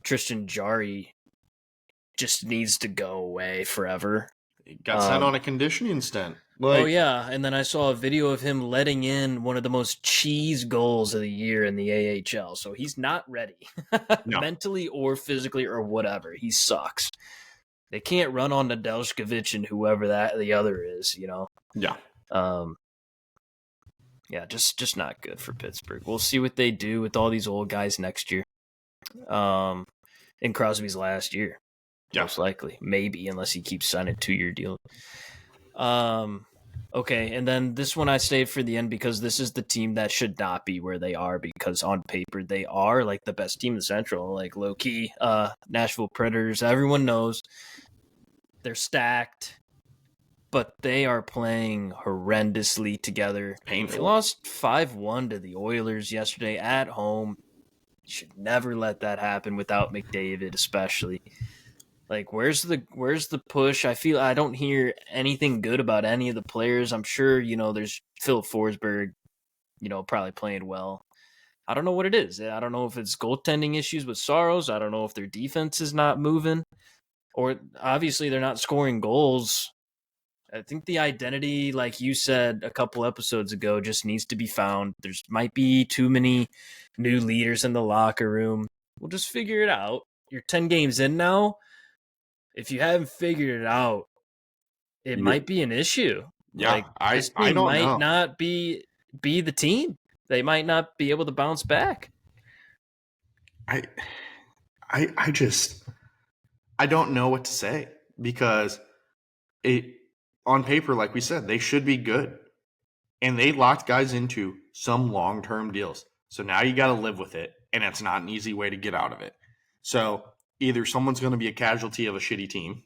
Speaker 2: Tristan Jarry just needs to go away forever.
Speaker 1: He got sent on a conditioning stint.
Speaker 2: And then I saw a video of him letting in one of the most cheese goals of the year in the AHL. So he's not ready, mentally or physically or whatever. He sucks. They can't run on Nedeljkovic and whoever the other is, you know.
Speaker 1: Yeah.
Speaker 2: Just not good for Pittsburgh. We'll see what they do with all these old guys next year. In Crosby's last year. Most likely. Maybe, unless he keeps signing a 2-year deal. Okay, and then this one I saved for the end because this is the team that should not be where they are because on paper they are like the best team in the Central, like low-key. Nashville Predators, everyone knows they're stacked, but they are playing horrendously together.
Speaker 1: Painful.
Speaker 2: They lost 5-1 to the Oilers yesterday at home. You should never let that happen without McDavid, especially. Like, where's the push? I don't hear anything good about any of the players. I'm sure, there's Phil Forsberg, probably playing well. I don't know what it is. I don't know if it's goaltending issues with Saros. I don't know if their defense is not moving. Or, obviously, they're not scoring goals. I think the identity, like you said a couple episodes ago, just needs to be found. There's might be too many new leaders in the locker room. We'll just figure it out. You're 10 games in now. If you haven't figured it out, it might be an issue.
Speaker 1: Yeah, I don't know.
Speaker 2: Might not be the team. They might not be able to bounce back.
Speaker 1: I don't know what to say because on paper, like we said, they should be good. And they locked guys into some long-term deals. So now you got to live with it, and it's not an easy way to get out of it. So either someone's going to be a casualty of a shitty team,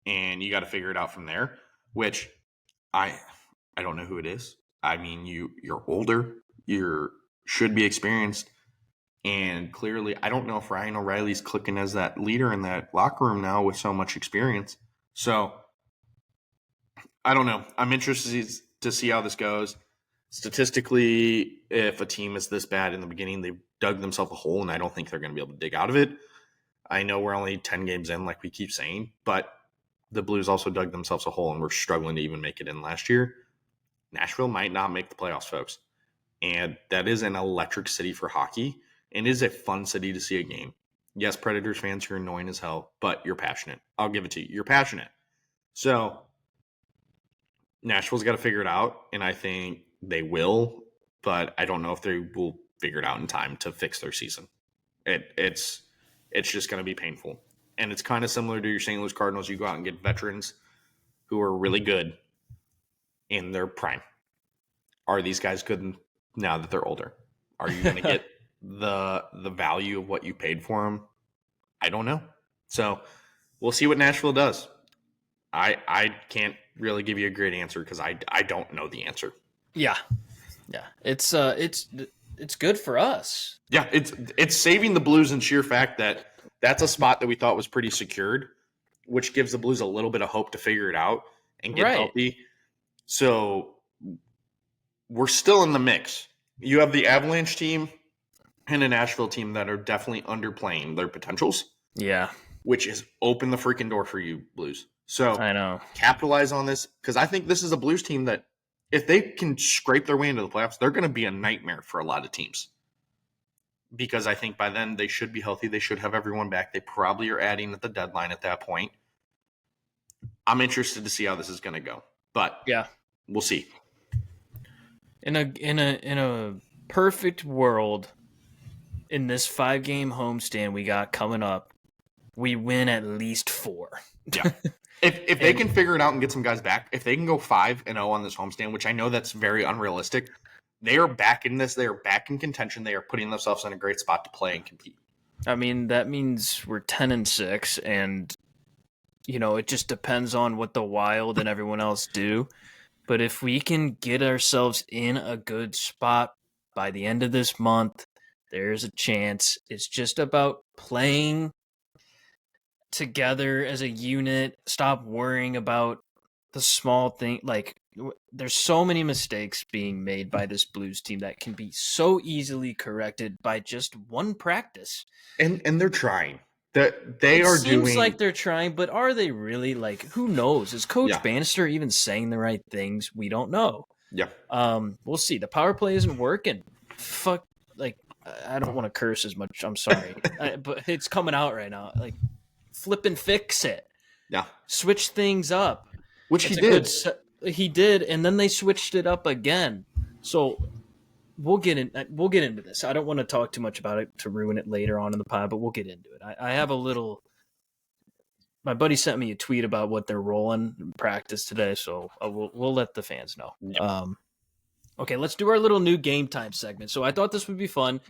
Speaker 1: and you got to figure it out from there, which I don't know who it is. I mean, you're older, you should be experienced, and clearly I don't know if Ryan O'Reilly's clicking as that leader in that locker room now with so much experience. So I don't know. I'm interested to see how this goes. Statistically, if a team is this bad in the beginning, they've dug themselves a hole, and I don't think they're going to be able to dig out of it. I know we're only 10 games in, like we keep saying, but the Blues also dug themselves a hole and were struggling to even make it in last year. Nashville might not make the playoffs, folks. And that is an electric city for hockey and is a fun city to see a game. Yes, Predators fans, you're annoying as hell, but you're passionate. I'll give it to you. You're passionate. So Nashville's got to figure it out, and I think they will, but I don't know if they will figure it out in time to fix their season. It's just going to be painful. And it's kind of similar to your St. Louis Cardinals. You go out and get veterans who are really good in their prime. Are these guys good now that they're older? Are you going to get the value of what you paid for them? I don't know. So we'll see what Nashville does. I can't really give you a great answer because I don't know the answer.
Speaker 2: Yeah. It's good for us.
Speaker 1: Yeah, it's saving the Blues in sheer fact that that's a spot that we thought was pretty secured, which gives the Blues a little bit of hope to figure it out and get healthy. So we're still in the mix. You have the Avalanche team and a Nashville team that are definitely underplaying their potentials.
Speaker 2: Yeah.
Speaker 1: Which is open the freaking door for you, Blues. So
Speaker 2: I know.
Speaker 1: Capitalize on this, because I think this is a Blues team that if they can scrape their way into the playoffs, they're going to be a nightmare for a lot of teams. Because I think by then they should be healthy. They should have everyone back. They probably are adding at the deadline at that point. I'm interested to see how this is going to go. But
Speaker 2: yeah,
Speaker 1: we'll see.
Speaker 2: In a perfect world, in this 5-game homestand we got coming up, we win at least 4.
Speaker 1: Yeah. If they can figure it out and get some guys back, if they can go 5-0 on this homestand, which I know that's very unrealistic, they are back in this. They are back in contention. They are putting themselves in a great spot to play and compete.
Speaker 2: I mean, that means we're 10-6, and it just depends on what the Wild and everyone else do. But if we can get ourselves in a good spot by the end of this month, there's a chance. It's just about playing together as a unit. Stop worrying about the small thing. Like, there's so many mistakes being made by this Blues team that can be so easily corrected by just one practice.
Speaker 1: And they're trying. It
Speaker 2: seems like they're trying, but are they really? Like, who knows? Is Coach Bannister even saying the right things? We don't know.
Speaker 1: Yeah.
Speaker 2: We'll see. The power play isn't working. Fuck. Like, I don't want to curse as much. I'm sorry, but it's coming out right now. Like, flip and fix it. Yeah. Switch things up.
Speaker 1: Which he did.
Speaker 2: He did, and then they switched it up again. So we'll get into this. I don't want to talk too much about it to ruin it later on in the pod, but we'll get into it. I have a little. My buddy sent me a tweet about what they're rolling in practice today, so we'll let the fans know. Yep. Okay, let's do our little new game time segment. So I thought this would be fun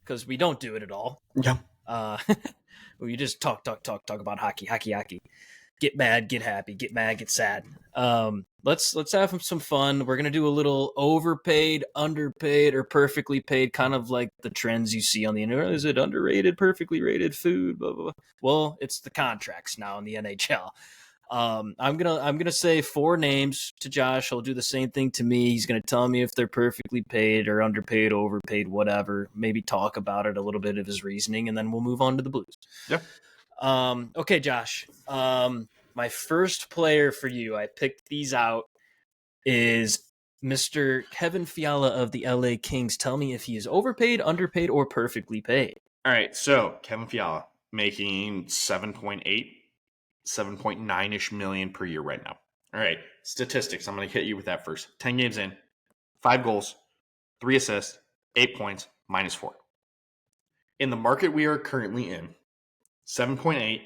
Speaker 2: because we don't do it at all.
Speaker 1: Yeah.
Speaker 2: We just talk about hockey. Get mad, get happy, get mad, get sad. Let's have some fun. We're gonna do a little overpaid, underpaid, or perfectly paid, kind of like the trends you see on the internet. Is it underrated, perfectly rated food? Blah, blah, blah. Well, it's the contracts now in the NHL. I'm gonna say 4 names to Josh. He'll do the same thing to me. He's gonna tell me if they're perfectly paid or underpaid, overpaid, whatever. Maybe talk about it, a little bit of his reasoning, and then we'll move on to the Blues.
Speaker 1: Yeah.
Speaker 2: Okay, Josh. My first player for you, I picked these out, is Mr. Kevin Fiala of the LA Kings. Tell me if he is overpaid, underpaid, or perfectly paid.
Speaker 1: All right, so Kevin Fiala making 7.9-ish million per year right now. All right, statistics. I'm going to hit you with that first. 10 games in, 5 goals, 3 assists, 8 points, -4. In the market we are currently in, 7.8.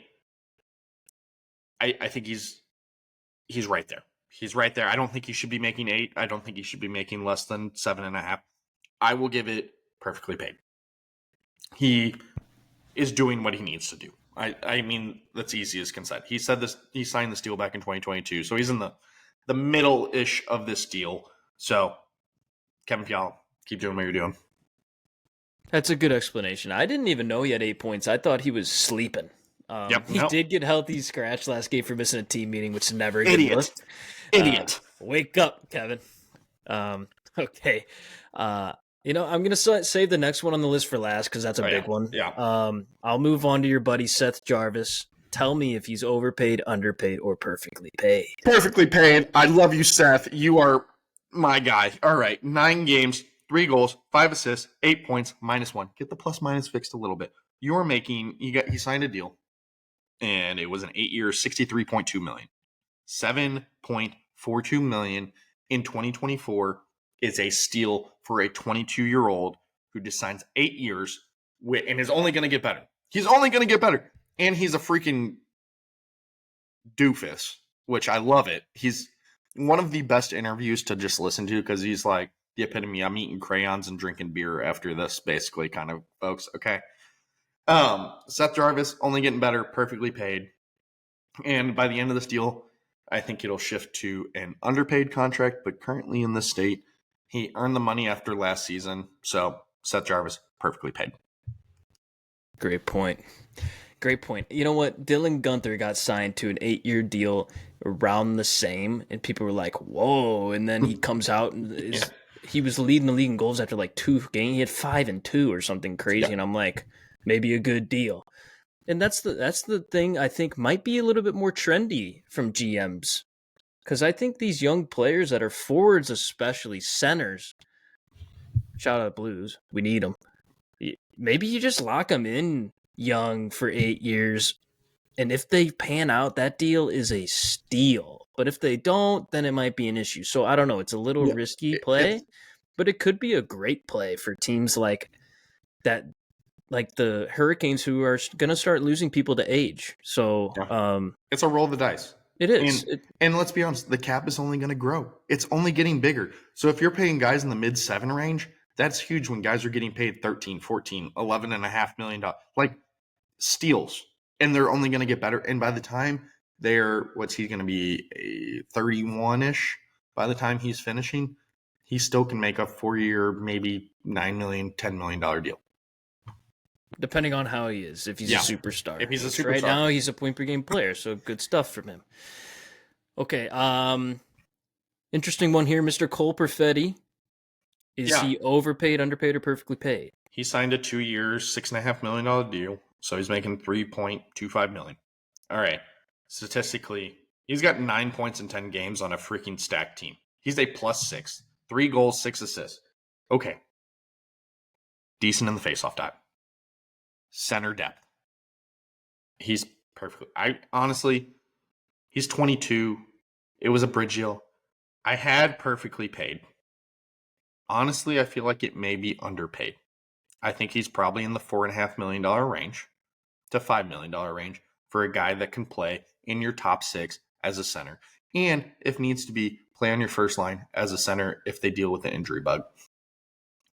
Speaker 1: I think he's right there. He's right there. I don't think he should be making 8. I don't think he should be making less than 7.5. I will give it perfectly paid. He is doing what he needs to do. I mean, that's easy as can said. He said this. He signed this deal back in 2022, so he's in the middle-ish of this deal. So, Kevin Fiala, keep doing what you're doing.
Speaker 2: That's a good explanation. I didn't even know he had 8 points. I thought he was sleeping. He did get healthy scratch last game for missing a team meeting, which is never a good look.
Speaker 1: Idiot.
Speaker 2: Wake up, Kevin. Okay. I'm going to save the next one on the list for last because that's a big one.
Speaker 1: Yeah.
Speaker 2: I'll move on to your buddy Seth Jarvis. Tell me if he's overpaid, underpaid, or perfectly paid.
Speaker 1: Perfectly paid. I love you, Seth. You are my guy. All right. 9 games, 3 goals, 5 assists, 8 points, -1. Get the plus-minus fixed a little bit. You are making – he signed a deal, and it was an 8-year, $63.2 million. $7.42 million in 2024 is a steal for a 22-year-old who just signs 8 years and is only going to get better. He's only going to get better. And he's a freaking doofus, which I love it. He's one of the best interviews to just listen to because he's like the epitome. I'm eating crayons and drinking beer after this, basically, kind of folks. Okay. Seth Jarvis, only getting better, perfectly paid. And by the end of this deal, I think it'll shift to an underpaid contract, but currently in this state, he earned the money after last season. So Seth Jarvis, perfectly paid.
Speaker 2: Great point. You know what? Dylan Guenther got signed to an 8-year deal around the same, and people were like, whoa. And then he comes out and is he was leading the league in goals after like 2 games. He had 5 and 2 or something crazy,
Speaker 1: Yeah.
Speaker 2: and I'm like, maybe a good deal. And that's the thing I think might be a little bit more trendy from GMs, because I think these young players that are forwards, especially centers, shout out Blues, we need them. Maybe you just lock them in young for 8 years, and if they pan out, that deal is a steal. But if they don't, then it might be an issue. So I don't know. It's a little risky play, but it could be a great play for teams like that, like the Hurricanes, who are going to start losing people to age. So
Speaker 1: it's a roll of the dice.
Speaker 2: It is.
Speaker 1: And let's be honest, the cap is only going to grow. It's only getting bigger. So if you're paying guys in the mid 7 range, that's huge when guys are getting paid 13, 14, 11.5 million dollars, like steals. And they're only going to get better. And by the time what's he going to be, 31-ish by the time he's finishing, he still can make a 4-year, maybe $9 million, $10 million deal.
Speaker 2: Depending on how he is, if he's a superstar.
Speaker 1: If he's a superstar.
Speaker 2: Right now, he's a point per game player, so good stuff from him. Okay, interesting one here, Mr. Cole Perfetti. Is he overpaid, underpaid, or perfectly paid?
Speaker 1: He signed a 2-year, $6.5 million deal, so he's making $3.25 million. All right, statistically, he's got 9 points in 10 games on a freaking stacked team. He's a +6, 3 goals, 6 assists. Okay, decent in the faceoff dot. Center depth. He's perfect. He's 22. It was a bridge deal. I had perfectly paid. Honestly, I feel like it may be underpaid. I think he's probably in the $4.5 million range to $5 million range for a guy that can play in your top 6 as a center. And if needs to be, play on your first line as a center if they deal with an injury bug.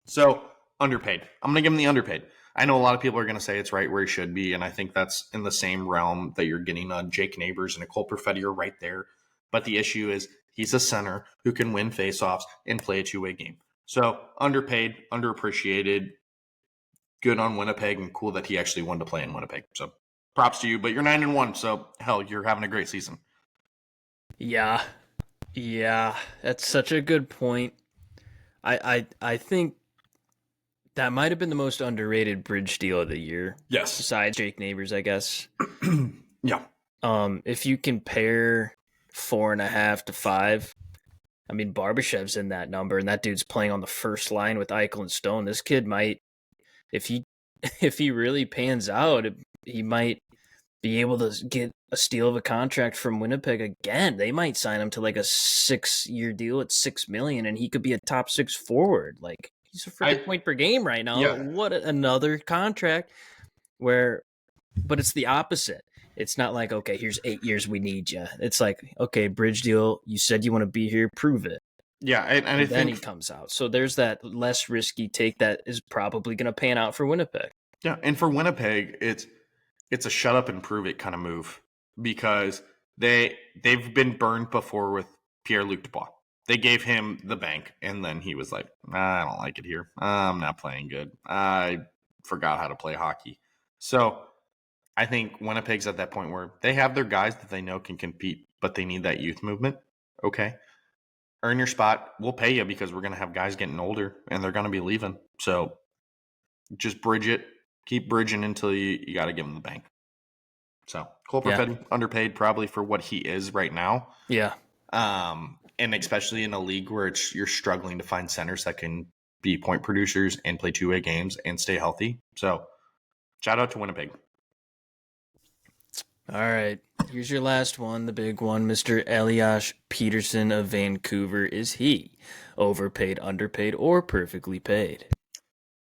Speaker 1: So, underpaid. I'm going to give him the underpaid. I know a lot of people are going to say it's right where he should be, and I think that's in the same realm that you're getting Jake Neighbors and a Cole Perfetti are right there. But the issue is he's a center who can win faceoffs and play a 2-way game. So underpaid, underappreciated, good on Winnipeg, and cool that he actually wanted to play in Winnipeg. So props to you, but you're 9-1, so hell, you're having a great season.
Speaker 2: Yeah, that's such a good point. I think that might have been the most underrated bridge deal of the year.
Speaker 1: Yes.
Speaker 2: Besides Jake Neighbors, I guess.
Speaker 1: Yeah.
Speaker 2: If you compare 4.5 to 5, I mean, Barbashev's in that number, and that dude's playing on the first line with Eichel and Stone. This kid might, if he really pans out, he might be able to get a steal of a contract from Winnipeg again. They might sign him to like a 6-year deal at $6 million, and he could be a top 6 forward. Like, he's a freaking point per game right now.
Speaker 1: Yeah.
Speaker 2: What another contract but it's the opposite. It's not like, okay, here's 8 years, we need you. It's like, okay, bridge deal. You said you want to be here, prove it.
Speaker 1: Yeah, and I
Speaker 2: then
Speaker 1: think
Speaker 2: he comes out. So there's that less risky take that is probably going to pan out for Winnipeg.
Speaker 1: Yeah, and for Winnipeg, it's a shut up and prove it kind of move because they've been burned before with Pierre-Luc Dubois. They gave him the bank, and then he was like, I don't like it here. I'm not playing good. I forgot how to play hockey. So I think Winnipeg's at that point where they have their guys that they know can compete, but they need that youth movement. Okay. Earn your spot. We'll pay you because we're going to have guys getting older, and they're going to be leaving. So just bridge it. Keep bridging until you got to give them the bank. So Cole Perfetti, underpaid probably for what he is right now.
Speaker 2: Yeah.
Speaker 1: And especially in a league where you're struggling to find centers that can be point producers and play 2-way games and stay healthy. So shout out to Winnipeg.
Speaker 2: All right. Here's your last one, the big one. Mr. Elias Peterson of Vancouver. Is he overpaid, underpaid, or perfectly paid?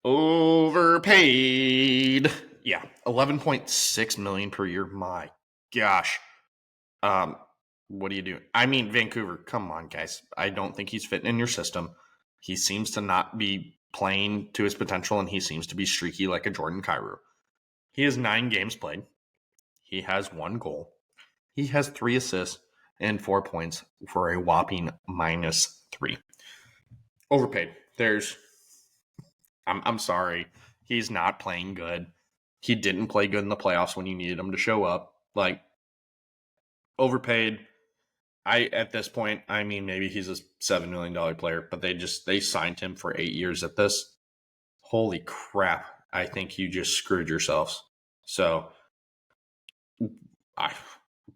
Speaker 1: Overpaid. Yeah, $11.6 million per year. My gosh. What do you do? I mean, Vancouver, come on, guys. I don't think he's fitting in your system. He seems to not be playing to his potential, and he seems to be streaky like a Jordan Kyrou. He has 9 games played. He has 1 goal. He has 3 assists and 4 points for a whopping -3. Overpaid. I'm sorry. He's not playing good. He didn't play good in the playoffs when you needed him to show up. Like, overpaid. At this point, I mean, maybe he's a $7 million player, but they signed him for 8 years at this. Holy crap. I think you just screwed yourselves. So,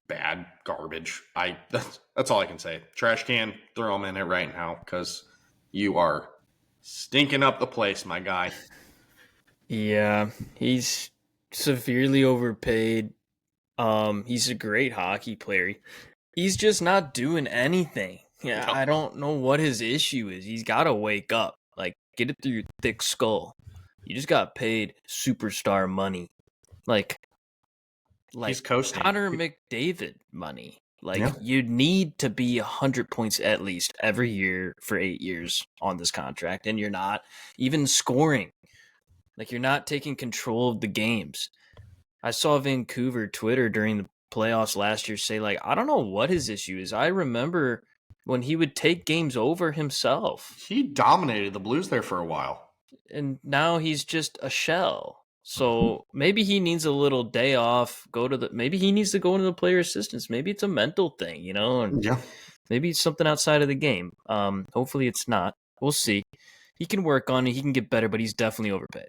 Speaker 1: bad garbage. That's all I can say. Trash can, throw him in it right now because you are stinking up the place, my guy.
Speaker 2: Yeah, he's severely overpaid. He's a great hockey player. He's just not doing anything. Yeah,
Speaker 1: Yep.
Speaker 2: I don't know what his issue is. He's got to wake up. Like, get it through your thick skull. You just got paid superstar money. Like
Speaker 1: He's coasting.
Speaker 2: Connor McDavid money. Like,
Speaker 1: Yeah.
Speaker 2: you need to be 100 points at least every year for 8 years on this contract, and you're not even scoring. Like, you're not taking control of the games. I saw Vancouver Twitter during the playoffs last year say, like, I don't know what his issue is. I remember when he would take games over himself,
Speaker 1: He dominated the Blues there for a while.
Speaker 2: and now he's just a shell. So maybe he needs a little day off. Maybe he needs to go into the player assistance. Maybe it's a mental thing, and
Speaker 1: Yeah.
Speaker 2: maybe it's something outside of the game. Hopefully it's not. We'll see. He can work on it. He can get better, but he's definitely overpaid.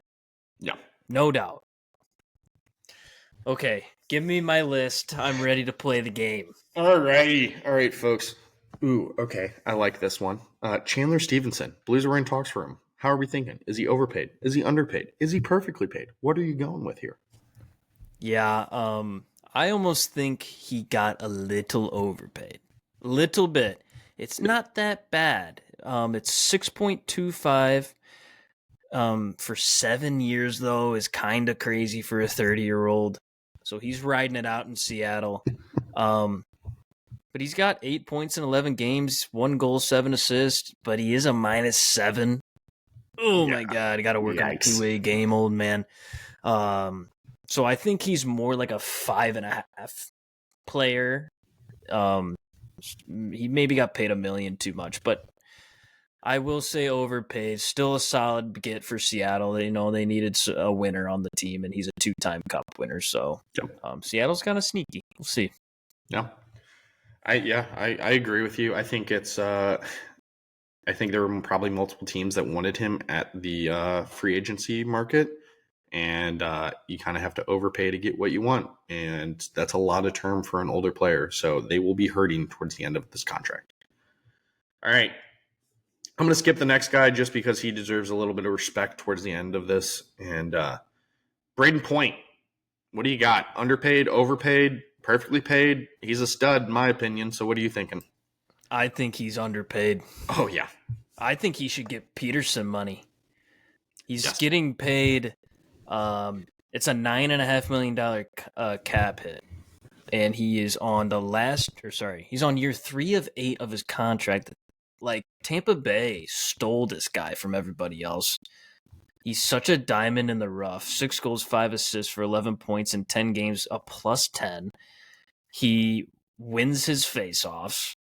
Speaker 1: Yeah.
Speaker 2: No doubt. Okay, give me my list. I'm ready to play the game.
Speaker 1: Alrighty. All right, folks. Ooh, okay. I like this one. Chandler Stevenson. Blues are in talks for him. How are we thinking? Is he overpaid? Is he underpaid? Is he perfectly paid? What are you going with here?
Speaker 2: Yeah, I almost think he got a little overpaid. Little bit. It's not that bad. It's 6.25 for 7 years, though, is kind of crazy for a 30-year-old. So he's riding it out in Seattle. But he's got 8 points in 11 games, 1 goal, 7 assists, but he is a -7. Oh, my God. I got to work on a two-way game, old man. So I think he's more like a 5.5 player. He maybe got paid $1 million too much, but I will say overpaid. Still a solid get for Seattle. They needed a winner on the team, and he's a 2-time Cup winner. So Seattle's kind of sneaky. We'll see.
Speaker 1: Yeah. I agree with you. I think it's I think there were probably multiple teams that wanted him at the free agency market, and you kind of have to overpay to get what you want, and that's a lot of term for an older player. So they will be hurting towards the end of this contract. All right. I'm going to skip the next guy just because he deserves a little bit of respect towards the end of this. And Braden Point, what do you got? Underpaid, overpaid, perfectly paid? He's a stud, in my opinion. So what are you thinking?
Speaker 2: I think he's underpaid.
Speaker 1: Oh, yeah.
Speaker 2: I think he should get Peterson money. He's getting paid. It's a $9.5 million cap hit. And he is on he's on year 3 of 8 of his contract. Like, Tampa Bay stole this guy from everybody else. He's such a diamond in the rough. 6 goals, 5 assists for 11 points in 10 games, a +10. He wins his faceoffs.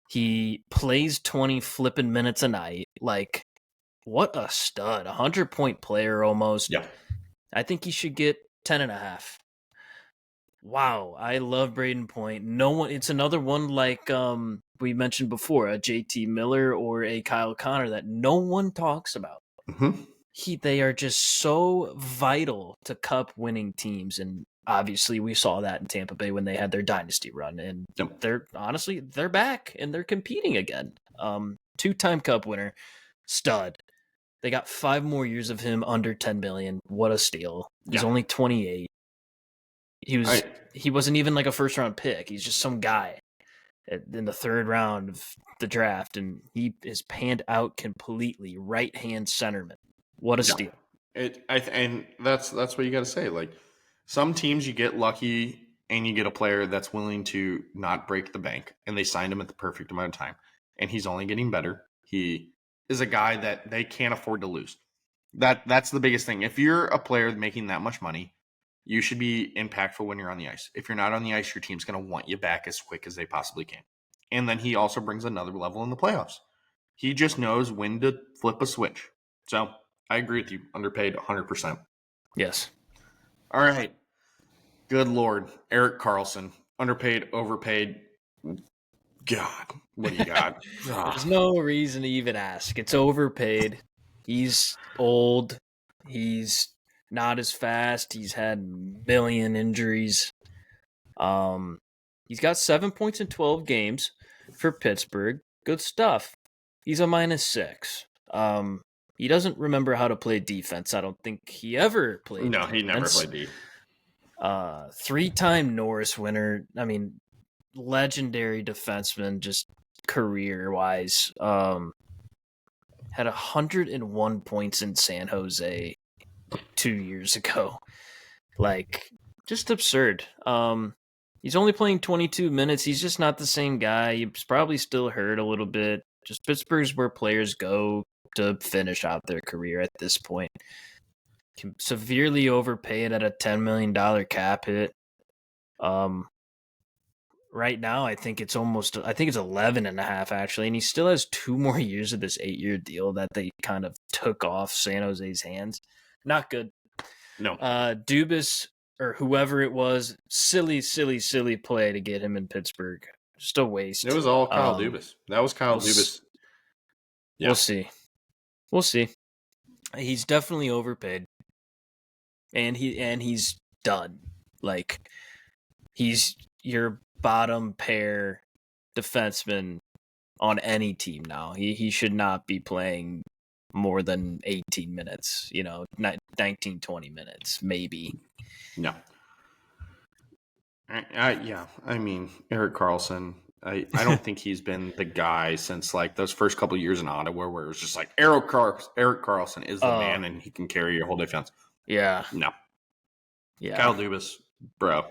Speaker 2: He plays 20 flipping minutes a night. Like, what a stud. 100-point player almost.
Speaker 1: Yeah.
Speaker 2: I think he should get 10.5. Wow, I love Braden Point. It's another one like we mentioned before, a JT Miller or a Kyle Connor that no one talks about.
Speaker 1: Mm-hmm.
Speaker 2: They are just so vital to Cup winning teams, and obviously we saw that in Tampa Bay when they had their dynasty run, and they're back and they're competing again. 2-time Cup winner, stud. They got 5 more years of him under 10 million. What a steal. He's only 28. He wasn't even like a first-round pick. He's just some guy in the 3rd round of the draft, and he is panned out completely. Right-hand centerman. What a steal!
Speaker 1: And that's what you got to say. Like, some teams you get lucky and you get a player that's willing to not break the bank, and they signed him at the perfect amount of time, and he's only getting better. He is a guy that they can't afford to lose. That's the biggest thing. If you're a player making that much money, you should be impactful when you're on the ice. If you're not on the ice, your team's going to want you back as quick as they possibly can. And then he also brings another level in the playoffs. He just knows when to flip a switch. So I agree with you. Underpaid 100%.
Speaker 2: Yes.
Speaker 1: All right. Good Lord. Erik Karlsson. Underpaid, overpaid. God, what do you got?
Speaker 2: There's no reason to even ask. It's overpaid. He's old. He's not as fast. He's had a million injuries. He's got 7 points in 12 games for Pittsburgh. Good stuff. He's a -6. He doesn't remember how to play defense. I don't think he ever played defense.
Speaker 1: He never played D.
Speaker 2: 3-time Norris winner. I mean, legendary defenseman, just career-wise. Had 101 points in San Jose 2 years ago. Like, just absurd. He's only playing 22 minutes. He's just not the same guy. He's probably still hurt a little bit. Just Pittsburgh's where players go to finish out their career at this point. Severely overpaid at a $10 million cap hit. Right now, I think it's 11.5 actually, and he still has 2 more years of this 8-year deal that they kind of took off San Jose's hands. Not good.
Speaker 1: No.
Speaker 2: Dubas or whoever it was, silly play to get him in Pittsburgh. Just a waste.
Speaker 1: It was all Kyle Dubas. That was Kyle Dubas.
Speaker 2: Yeah. We'll see. He's definitely overpaid. And he's done. Like, he's your bottom pair defenseman on any team now. He should not be playing more than 18 minutes, 19, 20 minutes, maybe.
Speaker 1: No. Yeah, I mean, Erik Karlsson, I don't think he's been the guy since, like, those first couple of years in Ottawa where it was just like, Erik Karlsson is the man and he can carry your whole defense.
Speaker 2: Yeah.
Speaker 1: No.
Speaker 2: Yeah.
Speaker 1: Kyle Dubas, bro.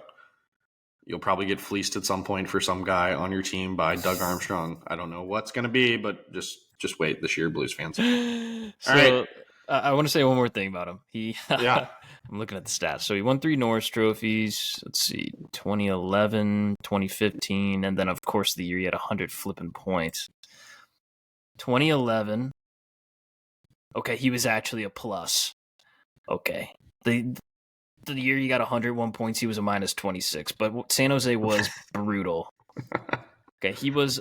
Speaker 1: You'll probably get fleeced at some point for some guy on your team by Doug Armstrong. I don't know what's going to be, but just wait this year, Blues fans.
Speaker 2: So,
Speaker 1: all right.
Speaker 2: I want to say one more thing about him.
Speaker 1: Yeah.
Speaker 2: I'm looking at the stats. So he won 3 Norris trophies. Let's see, 2011, 2015, and then, of course, the year he had 100 flipping points. 2011. Okay, he was actually a plus. Okay. The year he got 101 points, he was a -26. But San Jose was brutal. Okay, he was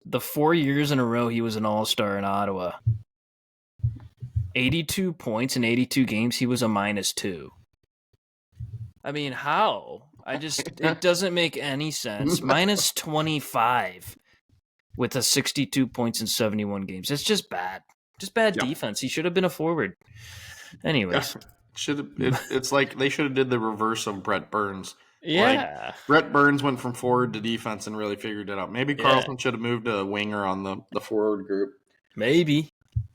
Speaker 2: the 4 years in a row he was an all-star in Ottawa. 82 points in 82 games, he was a -2. I mean, how? It doesn't make any sense. -25 with a 62 points in 71 games. It's just bad. Just bad defense. He should have been a forward. Anyways.
Speaker 1: Yeah. It's like they should have did the reverse of Brett Burns.
Speaker 2: Yeah.
Speaker 1: Like, Brett Burns went from forward to defense and really figured it out. Maybe Karlsson should have moved to winger on the forward group.
Speaker 2: Maybe.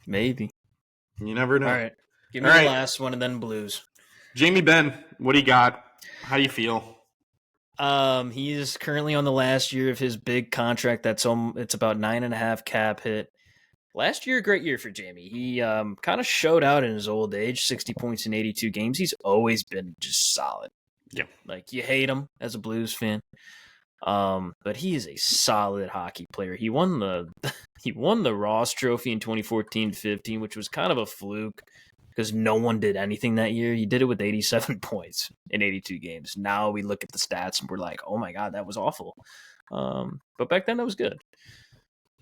Speaker 1: You never know.
Speaker 2: All right. Give me the last one and then Blues.
Speaker 1: Jamie Benn, what do you got? How do you feel?
Speaker 2: He is currently on the last year of his big contract. It's about 9.5 cap hit. Last year, a great year for Jamie. He kind of showed out in his old age, 60 points in 82 games. He's always been just solid.
Speaker 1: Yeah. Like,
Speaker 2: you hate him as a Blues fan. But he is a solid hockey player. He won the Ross Trophy in 2014-15, which was kind of a fluke because no one did anything that year. He did it with 87 points in 82 games. Now we look at the stats and we're like, oh my God, that was awful. But back then that was good.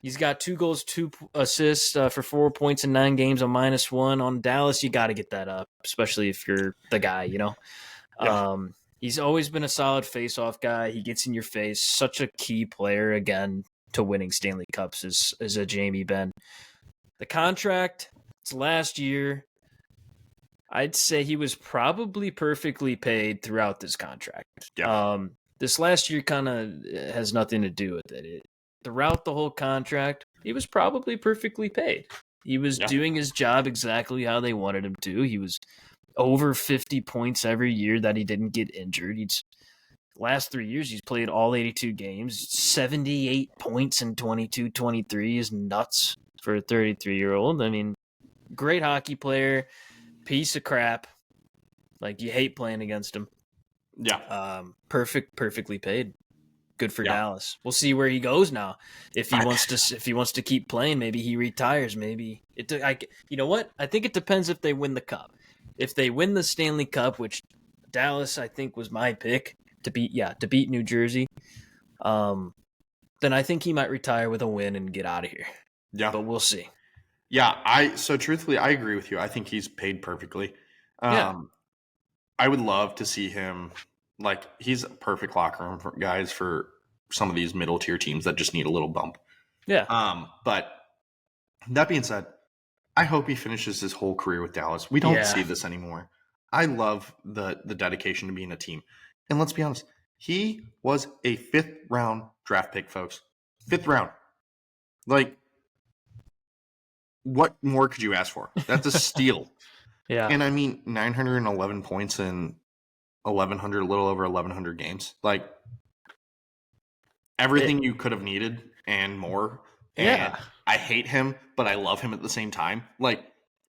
Speaker 2: He's got 2 goals, 2 assists for 4 points in 9 games, a -1. On Dallas, you got to get that up, especially if you're the guy, Yeah. He's always been a solid face-off guy. He gets in your face. Such a key player, again, to winning Stanley Cups is a Jamie Benn. The contract, it's last year. I'd say he was probably perfectly paid throughout this contract.
Speaker 1: Yeah.
Speaker 2: This last year kind of has nothing to do with it. Throughout the whole contract, he was probably perfectly paid. He was doing his job exactly how they wanted him to. He was over 50 points every year that he didn't get injured. Last 3 years, he's played all 82 games. 78 points in 22-23 is nuts for a 33-year-old. I mean, great hockey player, piece of crap. Like, you hate playing against him. Yeah. Perfectly paid. Good for Dallas. We'll see where he goes now. If he wants to keep playing, maybe he retires. Maybe you know what? I think it depends if they win the cup. If they win the Stanley Cup, which Dallas I think was my pick to beat New Jersey. then I think he might retire with a win and get out of here.
Speaker 1: Yeah.
Speaker 2: But we'll see.
Speaker 1: Yeah, so truthfully, I agree with you. I think he's paid perfectly.
Speaker 2: Yeah.
Speaker 1: I would love to see him, like, he's a perfect locker room for guys for some of these middle tier teams that just need a little bump.
Speaker 2: Yeah.
Speaker 1: But that being said, I hope he finishes his whole career with Dallas. We don't see this anymore. I love the dedication to being a team. And let's be honest, he was a 5th round draft pick, folks. 5th round. Like, what more could you ask for? That's a steal.
Speaker 2: Yeah.
Speaker 1: And I mean, 911 points in 1,100, a little over 1,100 games. Like, everything you could have needed and more. And I hate him, but I love him at the same time. Like,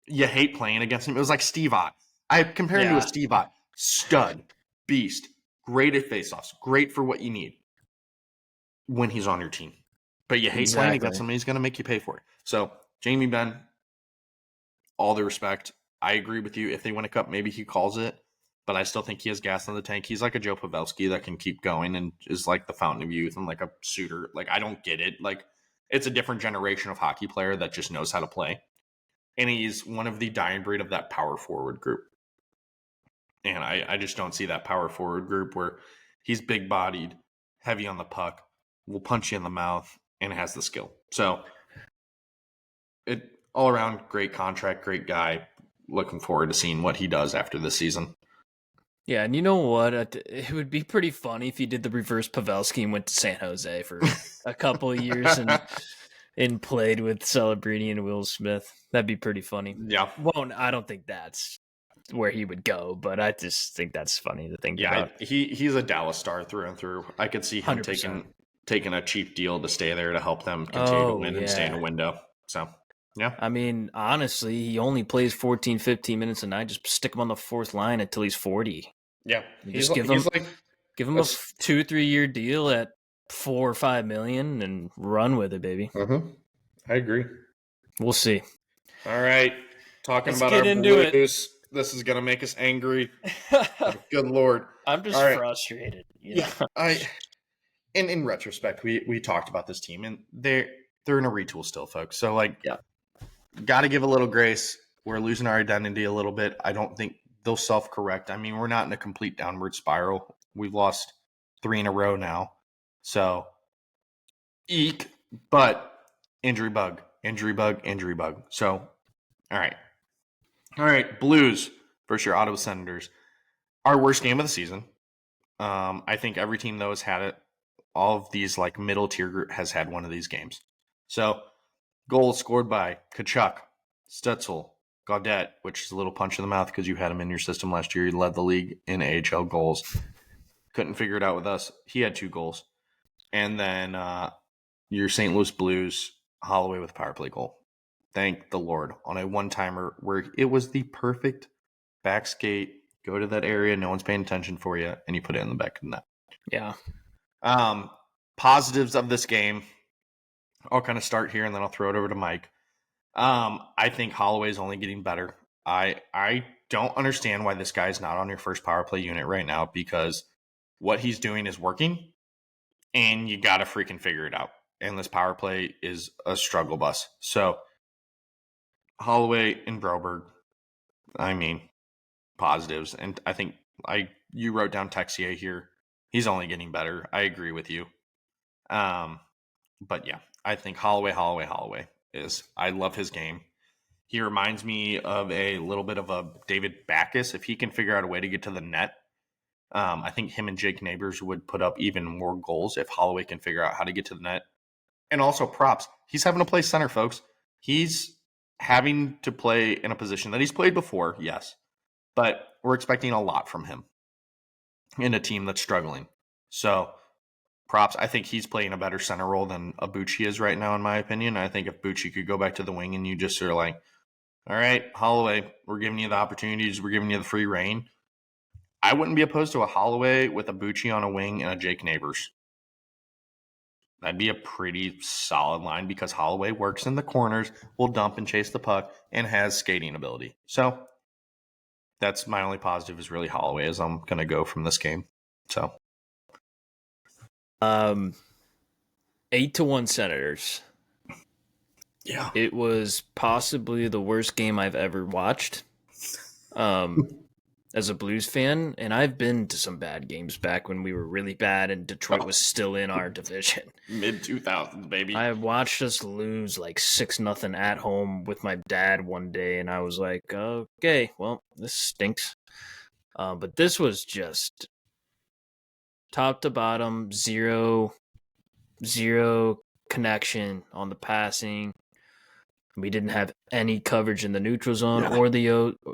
Speaker 1: you hate playing against him. It was like Steve Ott. I compare him to a Steve Ott. Stud, beast, great at faceoffs, great for what you need when he's on your team. But you hate playing against him, and he's going to make you pay for it. So, Jamie Benn, all the respect. I agree with you. If they win a cup, maybe he calls it. But I still think he has gas in the tank. He's like a Joe Pavelski that can keep going and is like the fountain of youth and like a Suter. Like, I don't get it. Like, it's a different generation of hockey player that just knows how to play. And he's one of the dying breed of that power forward group. And I just don't see that power forward group where he's big bodied, heavy on the puck, will punch you in the mouth, and has the skill. So, it all around great contract, great guy. Looking forward to seeing what he does after this season.
Speaker 2: Yeah, and you know what? It would be pretty funny if he did the reverse Pavelski and went to San Jose for a couple of years and played with Celebrini and Will Smith. That'd be pretty funny.
Speaker 1: Yeah.
Speaker 2: Well, I don't think that's where he would go, but I just think that's funny to think about.
Speaker 1: Yeah, he's a Dallas star through and through. I could see him
Speaker 2: 100%.
Speaker 1: taking a cheap deal to stay there to help them continue to win and stay in a window. So, yeah.
Speaker 2: I mean, honestly, he only plays 14, 15 minutes a night. Just stick him on the fourth line until he's 40.
Speaker 1: Yeah.
Speaker 2: Just give him a 2-3 year deal at $4 or $5 million and run with it, baby.
Speaker 1: I agree.
Speaker 2: We'll see.
Speaker 1: All right. Talking
Speaker 2: Let's
Speaker 1: about
Speaker 2: get
Speaker 1: our
Speaker 2: into
Speaker 1: Blues. This is going to make us angry. Good Lord.
Speaker 2: I'm just frustrated.
Speaker 1: Yeah. In retrospect, we talked about this team, and they're in a retool still, folks. So, got to give a little grace. We're losing our identity a little bit. I don't think they'll self-correct. I mean, we're not in a complete downward spiral. We've lost 3 in a row now. So, eek. But injury bug. So, all right. Blues versus your Ottawa Senators. Our worst game of the season. I think every team, though, has had it. All of these, middle tier group has had one of these games. So, goals scored by Kachuk, Stutzel, Gaudette, which is a little punch in the mouth because you had him in your system last year. He led the league in AHL goals. Couldn't figure it out with us. He had 2 goals. And then your St. Louis Blues, Holloway with a power play goal. Thank the Lord. On a one-timer where it was the perfect back skate. Go to that area, no one's paying attention for you, and you put it in the back of the net.
Speaker 2: Yeah.
Speaker 1: Positives of this game. I'll kind of start here, and then I'll throw it over to Mike. I think Holloway's only getting better. I don't understand why this guy's not on your first power play unit right now, because what he's doing is working, and you got to freaking figure it out. And this power play is a struggle bus. So, Holloway and Broberg, I mean, positives. And I think you wrote down Texier here. He's only getting better. I agree with you. But yeah, I think Holloway is, I love his game. He reminds me of a little bit of a David Backes. If he can figure out a way to get to the net, I think him and Jake Neighbors would put up even more goals if Holloway can figure out how to get to the net. And also props. He's having to play center, folks. He's having to play in a position that he's played before, yes. But we're expecting a lot from him in a team that's struggling. So, props. I think he's playing a better center role than Abucci is right now, in my opinion. I think if Bucci could go back to the wing and you just are like, all right, Holloway, we're giving you the opportunities. We're giving you the free reign. I wouldn't be opposed to a Holloway with a Bucci on a wing and a Jake Neighbors. That'd be a pretty solid line because Holloway works in the corners, will dump and chase the puck, and has skating ability. So that's my only positive is really Holloway as I'm going to go from this game. So,
Speaker 2: 8-1 Senators.
Speaker 1: Yeah.
Speaker 2: It was possibly the worst game I've ever watched. As a Blues fan, and I've been to some bad games back when we were really bad and Detroit was still in our division.
Speaker 1: Mid-2000s, baby.
Speaker 2: I watched us lose like 6-0 at home with my dad one day, and I was like, okay, well, this stinks. But this was just top to bottom, zero connection on the passing. We didn't have any coverage in the neutral zone or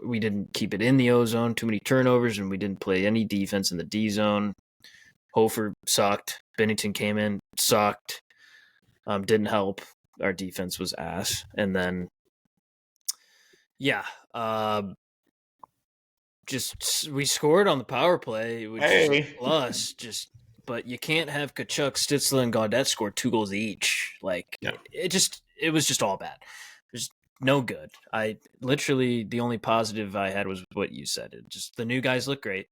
Speaker 2: we didn't keep it in the O zone. Too many turnovers, and we didn't play any defense in the D zone. Hofer sucked. Bennington came in, sucked. Didn't help. Our defense was ass. And then, just we scored on the power play, which is a plus. But you can't have Kachuk, Stützle, and Gaudette score 2 goals each. It was just all bad. There's no good. I literally, the only positive I had was what you said. The new guys look great.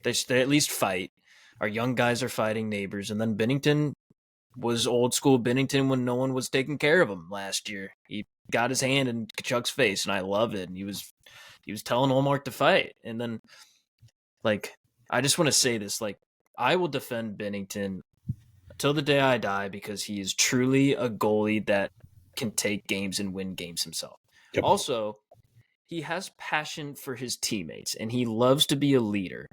Speaker 2: They at least fight. Our young guys are fighting neighbors. And then Bennington was old school Bennington when no one was taking care of him last year. He got his hand in Kachuk's face, and I love it. And he was telling Olmark to fight. And then, I just want to say this, I will defend Bennington till the day I die because he is truly a goalie that can take games and win games himself. Yep. Also, he has passion for his teammates, and he loves to be a leader.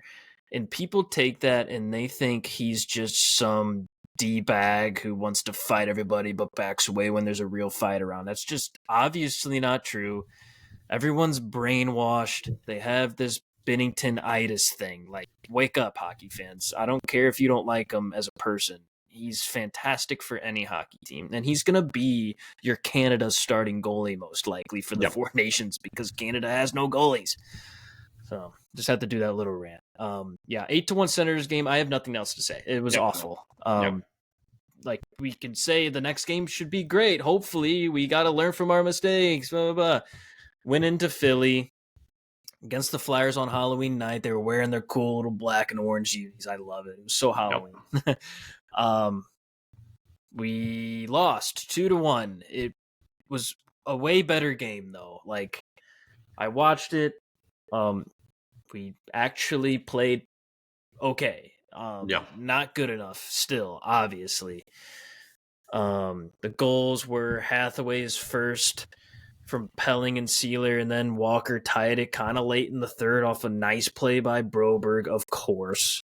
Speaker 2: And people take that and they think he's just some D-bag who wants to fight everybody but backs away when there's a real fight around. That's just obviously not true. Everyone's brainwashed. They have this Bennington-itis thing. Wake up, hockey fans. I don't care if you don't like him as a person. He's fantastic for any hockey team, and he's going to be your Canada's starting goalie most likely for the Four Nations because Canada has no goalies. So just had to do that little rant. 8-1 Senators game. I have nothing else to say. It was awful. We can say the next game should be great. Hopefully, we got to learn from our mistakes. Blah, blah, blah. Went into Philly against the Flyers on Halloween night. They were wearing their cool little black and orange unis. I love it. It was so Halloween. We lost 2-1. It was a way better game though. I watched it. We actually played okay. Not good enough still, obviously. The goals were Hathaway's first from Pelling and Sealer, and then Walker tied it kind of late in the third off a nice play by Broberg, of course.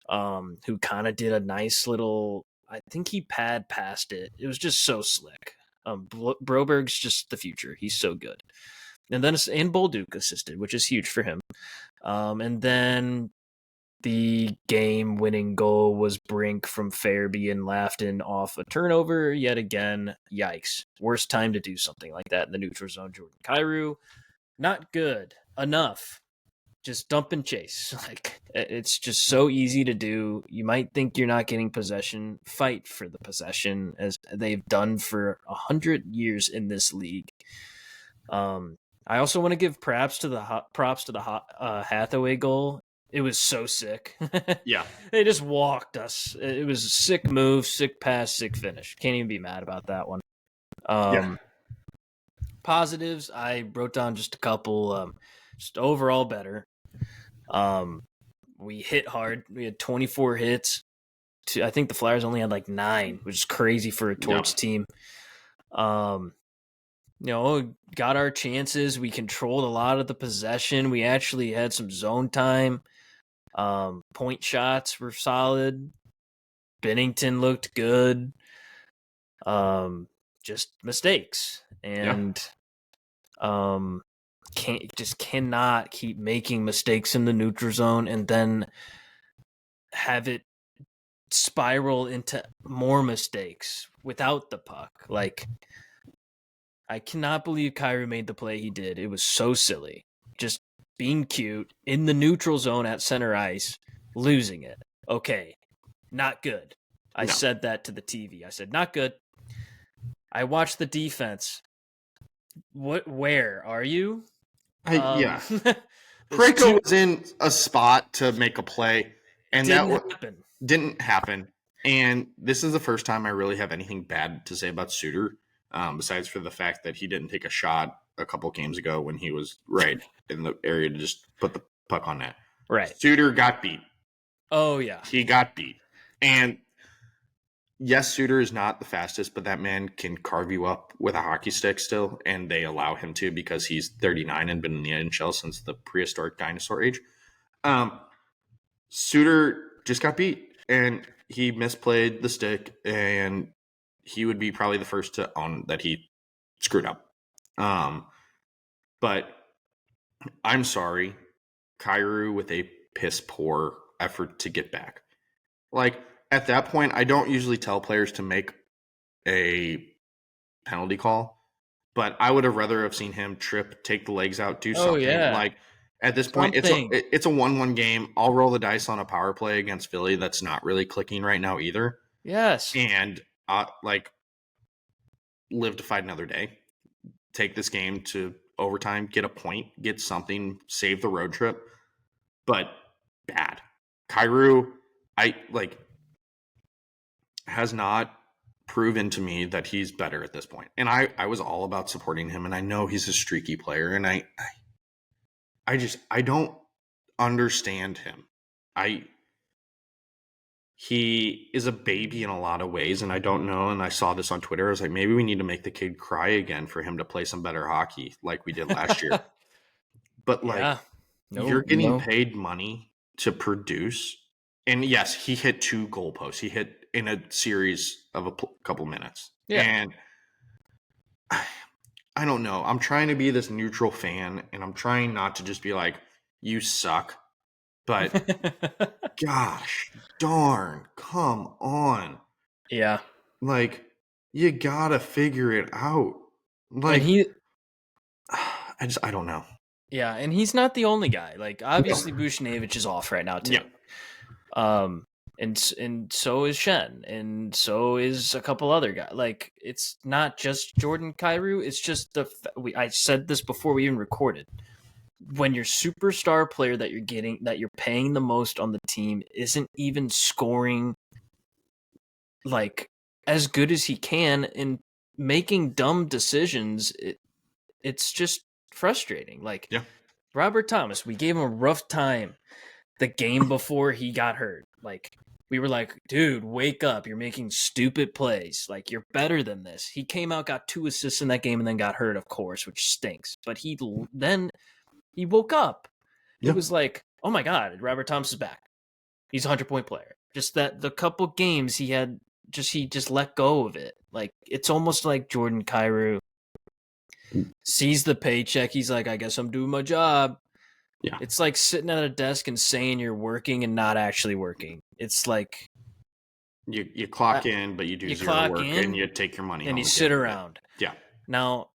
Speaker 2: Who kind of did a nice little, I think he pad passed it. It was just so slick. Broberg's just the future. He's so good. And Bolduc assisted, which is huge for him. And then the game-winning goal was Brink from Farabee and Lafton off a turnover. Yet again, yikes. Worst time to do something like that in the neutral zone. Jordan Kyrou, not good enough. Just dump and chase. It's just so easy to do. You might think you're not getting possession. Fight for the possession, as they've done for 100 years in this league. I also want to give props to the Hathaway goal. It was so sick.
Speaker 1: Yeah.
Speaker 2: They just walked us. It was a sick move, sick pass, sick finish. Can't even be mad about that one. Positives, I wrote down just a couple. Just overall better. We hit hard. We had 24 hits. I think the Flyers only had 9, which is crazy for a Torch team. Got our chances. We controlled a lot of the possession. We actually had some zone time. Point shots were solid. Bennington looked good. Just mistakes. And cannot keep making mistakes in the neutral zone and then have it spiral into more mistakes without the puck. I cannot believe Kyrou made the play he did. It was so silly. Just being cute in the neutral zone at center ice, losing it. Okay, not good. I said that to the TV. I said, not good. I watched the defense. Where are you?
Speaker 1: Parayko was in a spot to make a play, and didn't happen. And this is the first time I really have anything bad to say about Suter, besides for the fact that he didn't take a shot a couple games ago when he was right in the area to just put the puck on net.
Speaker 2: Right.
Speaker 1: Suter got beat.
Speaker 2: Oh, yeah.
Speaker 1: He got beat. And yes, Suter is not the fastest, but that man can carve you up with a hockey stick still, and they allow him to because he's 39 and been in the NHL since the prehistoric dinosaur age. Suter just got beat, and he misplayed the stick, and he would be probably the first to own that he screwed up. But I'm sorry, Kyrou with a piss poor effort to get back. Like, at that point, I don't usually tell players to make a penalty call, but I would have rather have seen him trip, take the legs out, do something.
Speaker 2: Yeah.
Speaker 1: Like, at this point, it's a 1-1 game. I'll roll the dice on a power play against Philly that's not really clicking right now either.
Speaker 2: Yes.
Speaker 1: And live to fight another day. Take this game to overtime, get a point, get something, save the road trip. But bad. Kyrou, has not proven to me that he's better at this point. And I was all about supporting him, and I know he's a streaky player, and I don't understand him. He is a baby in a lot of ways, and I don't know. And I saw this on Twitter. I was like, maybe we need to make the kid cry again for him to play some better hockey like we did last year. But you're getting paid money to produce. And yes, he hit 2 goalposts. He hit in a series of a couple minutes. Yeah. And I don't know. I'm trying to be this neutral fan, and I'm trying not to just be like, you suck. But gosh darn, come on.
Speaker 2: Yeah.
Speaker 1: Like, you gotta figure it out. Like, I don't know.
Speaker 2: Yeah, and he's not the only guy. Like, obviously, Buchnevich is off right now too. Yeah. And so is Shen, and so is a couple other guys. Like, it's not just Jordan Kyrou. It's just I said this before we even recorded. When your superstar player that you're paying the most on the team isn't even scoring like as good as he can and making dumb decisions, it's just frustrating. Like, yeah. Robert Thomas, we gave him a rough time the game before he got hurt. Like, we were like, dude, wake up. You're making stupid plays. Like, you're better than this. He came out, got 2 assists in that game, and then got hurt, of course, which stinks. But he woke up. It was like, oh my God, Robert Thomas is back. He's a 100-point player. Just that the couple games he just let go of it. Like, it's almost like Jordan Kyrou sees the paycheck. He's like, I guess I'm doing my job. Yeah. It's like sitting at a desk and saying you're working and not actually working. It's like
Speaker 1: you clock in, but you do zero work, and you take your money
Speaker 2: and you sit around.
Speaker 1: Yeah.
Speaker 2: Now,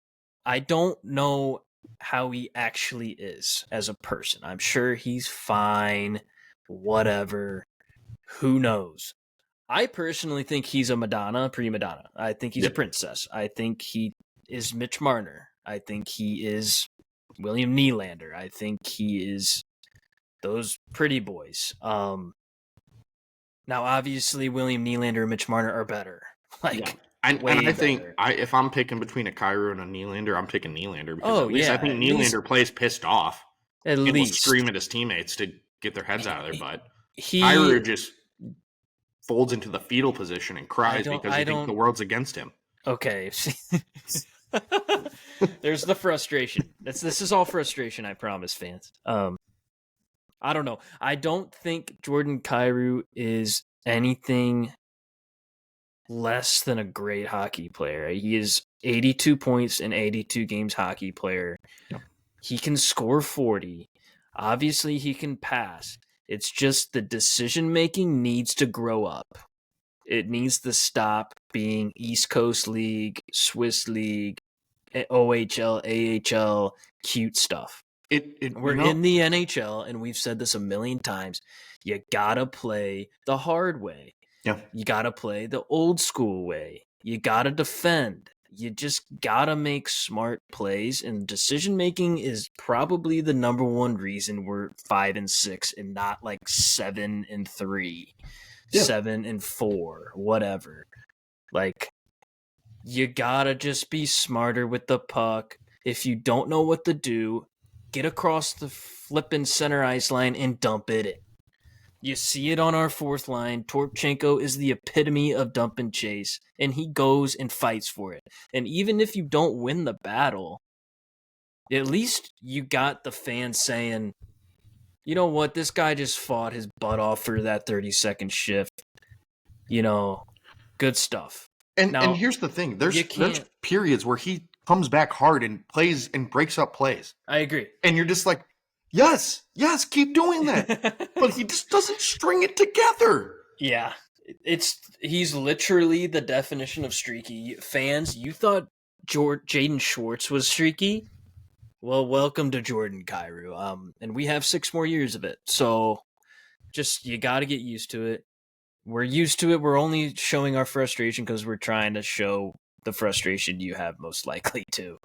Speaker 2: I don't know how he actually is as a person. I'm sure he's fine, whatever. Who knows? I personally think he's a prima donna. I think he's a princess. I think he is Mitch Marner. I think he is William Nylander. I think he is those pretty boys. Now, obviously, William Nylander and Mitch Marner are better.
Speaker 1: And I think if I'm picking between a Kyrou and a Nylander, I'm picking Nylander because at least I think Nylander plays pissed off. At least will scream at his teammates to get their heads out of their butt. Kyrou just folds into the fetal position and cries because he thinks the world's against him.
Speaker 2: Okay. There's the frustration. This is all frustration, I promise, fans. I don't know. I don't think Jordan Kyrou is anything less than a great hockey player. He is 82 points in 82 games hockey player. Yep. He can score 40. Obviously, he can pass. It's just the decision-making needs to grow up. It needs to stop being East Coast League, Swiss League, OHL, AHL, cute stuff. We're in the NHL, and we've said this a million times. You gotta play the hard way.
Speaker 1: Yeah.
Speaker 2: You gotta play the old school way. You gotta defend. You just gotta make smart plays, and decision making is probably the number one reason we're 5-6 and not like 7-3. 7-4, whatever. Like, you gotta just be smarter with the puck. If you don't know what to do, get across the flippin' center ice line and dump it in. You see it on our fourth line. Torpchenko is the epitome of dump and chase, and he goes and fights for it. And even if you don't win the battle, at least you got the fans saying, you know what, this guy just fought his butt off for that 30-second shift. Good stuff.
Speaker 1: And here's the thing. There's periods where he comes back hard and plays and breaks up plays.
Speaker 2: I agree.
Speaker 1: And you're just like, yes, keep doing that. But he just doesn't string it together.
Speaker 2: Yeah. He's literally the definition of streaky. Fans, you thought Jaden Schwartz was streaky? Well, welcome to Jordan Kyrou. And we have 6 more years of it. So just, you got to get used to it. We're used to it. We're only showing our frustration because we're trying to show the frustration you have most likely to.